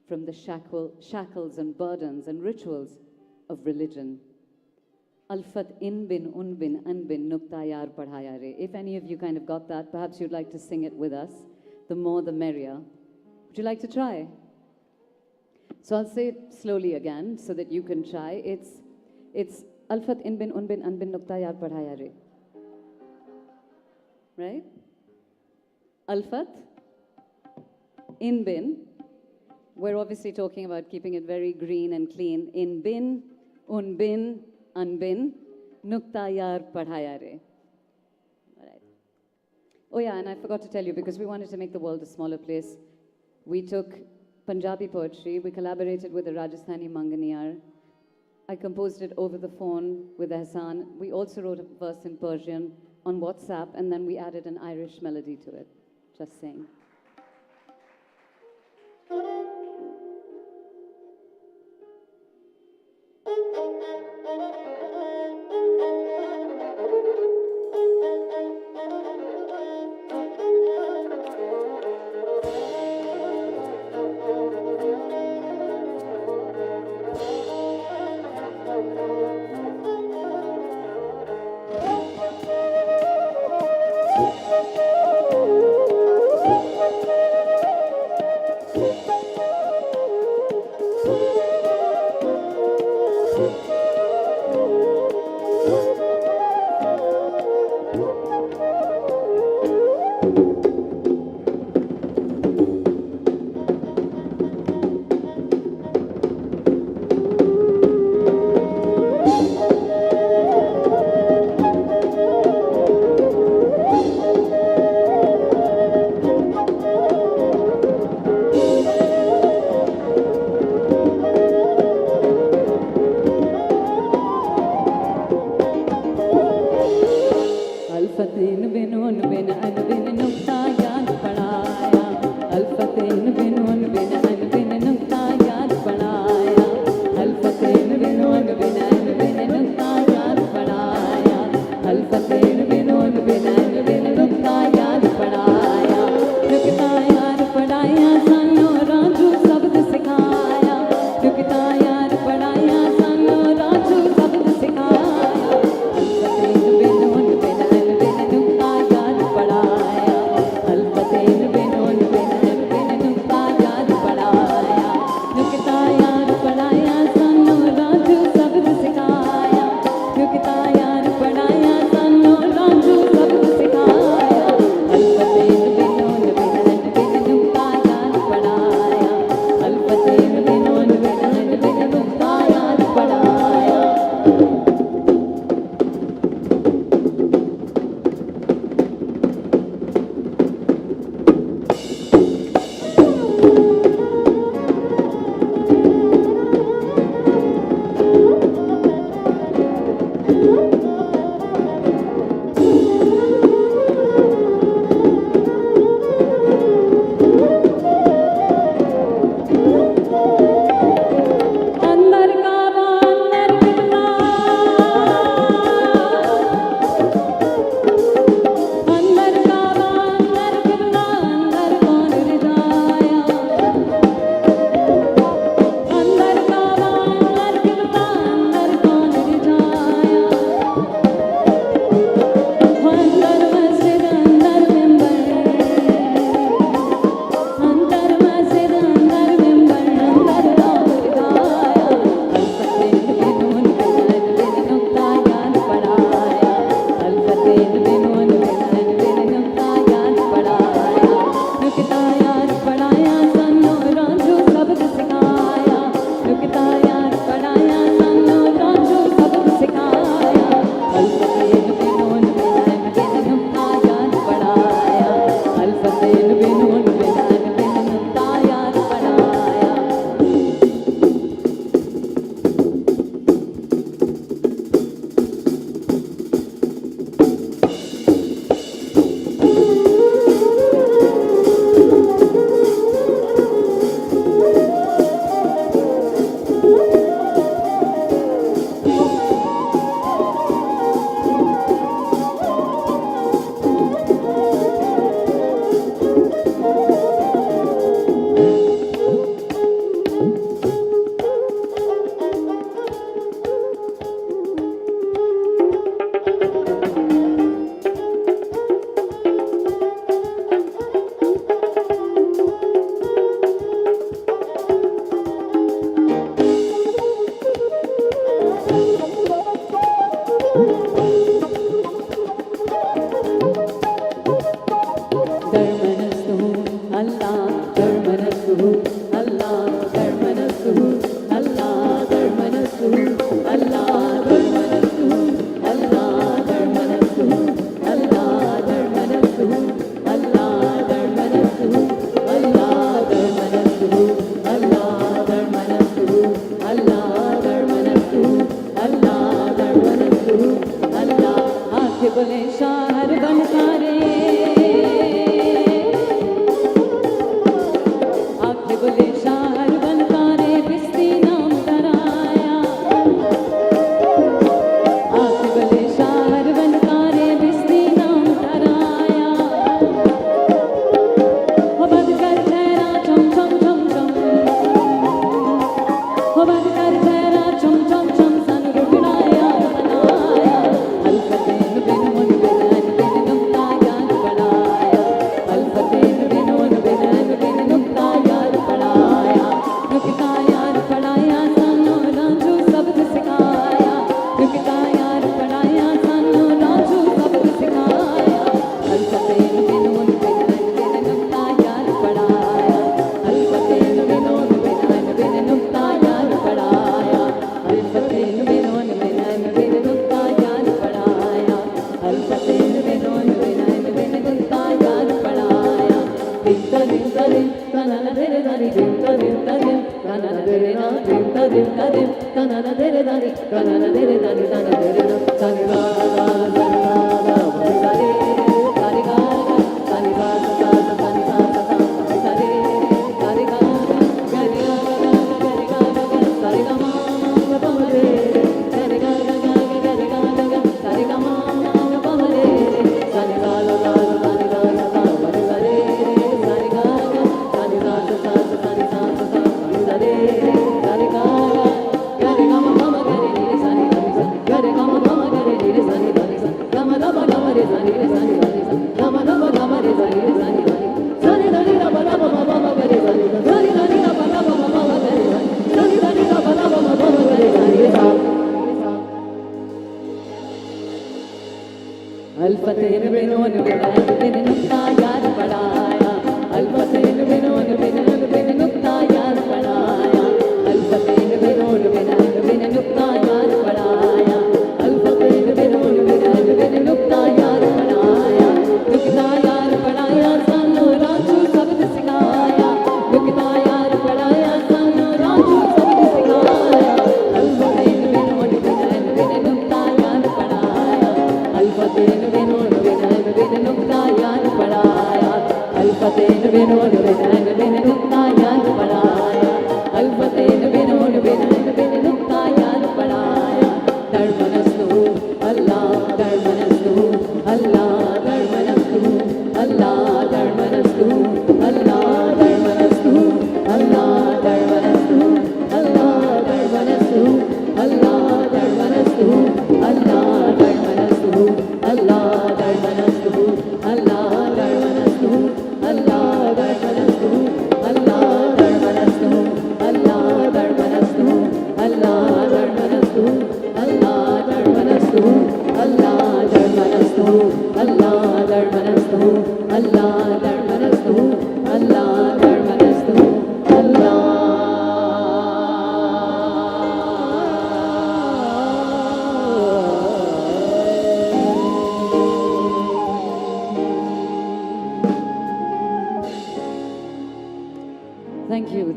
from the shackles and burdens and rituals of religion. Alfat in bin, un bin, an bin, nukta yar padhaya re. If any of you kind of got that, perhaps you'd like to sing it with us. The more the merrier. Would you like to try? So I'll say it slowly again so that you can try. It's Alfat in bin, un bin, an bin, nukta yar padhaya re. Right? Alfat in bin. We're obviously talking about keeping it very green and clean. In bin, un bin, an bin, nukta yar padhaya re. All right. Oh yeah, and I forgot to tell you, because we wanted to make the world a smaller place, we took Punjabi poetry, we collaborated with the Rajasthani Manganiyar. I composed it over the phone with Ehsan. We also wrote a verse in Persian on WhatsApp, and then we added an Irish melody to it. Just saying.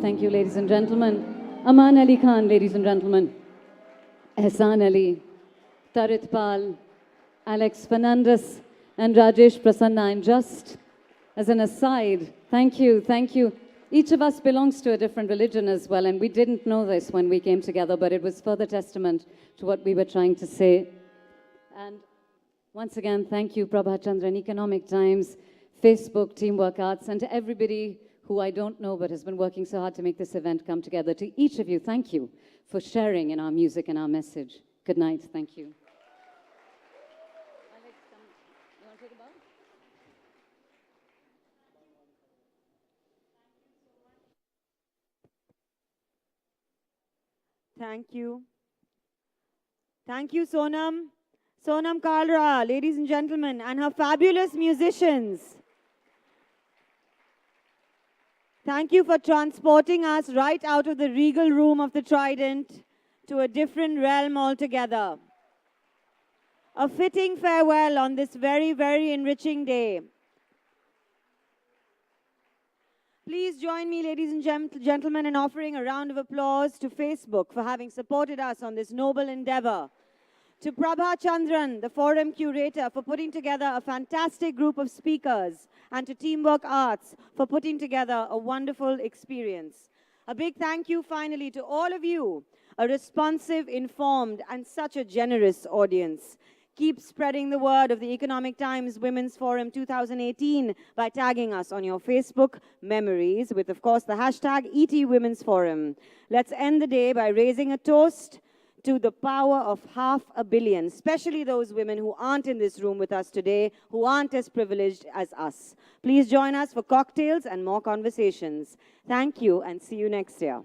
Thank you, ladies and gentlemen. Aman Ali Khan, ladies and gentlemen. Ehsan Ali, Tarit Pal, Alex Fernandez, and Rajesh Prasanna. And just as an aside, thank you, thank you. Each of us belongs to a different religion as well, and we didn't know this when we came together, but it was further testament to what we were trying to say. And once again, thank you, Prabha Chandran, Economic Times, Facebook, Teamwork Arts, and to everybody who I don't know but has been working so hard to make this event come together. To each of you, thank you for sharing in our music and our message. Good night. Thank you. Alex, you want to take a bow? Thank you. Thank you, Sonam. Sonam Kalra, ladies and gentlemen, and her fabulous musicians. Thank you for transporting us right out of the regal room of the Trident to a different realm altogether. A fitting farewell on this very, very enriching day. Please join me, ladies and gentlemen, in offering a round of applause to Facebook for having supported us on this noble endeavor. To Prabha Chandran, the forum curator, for putting together a fantastic group of speakers, and to Teamwork Arts for putting together a wonderful experience. A big thank you finally to all of you, a responsive, informed, and such a generous audience. Keep spreading the word of the Economic Times Women's Forum 2018 by tagging us on your Facebook memories with, of course, the hashtag ET Women's Forum. Let's end the day by raising a toast to the power of 500 million, especially those women who aren't in this room with us today, who aren't as privileged as us. Please join us for cocktails and more conversations. Thank you and see you next year.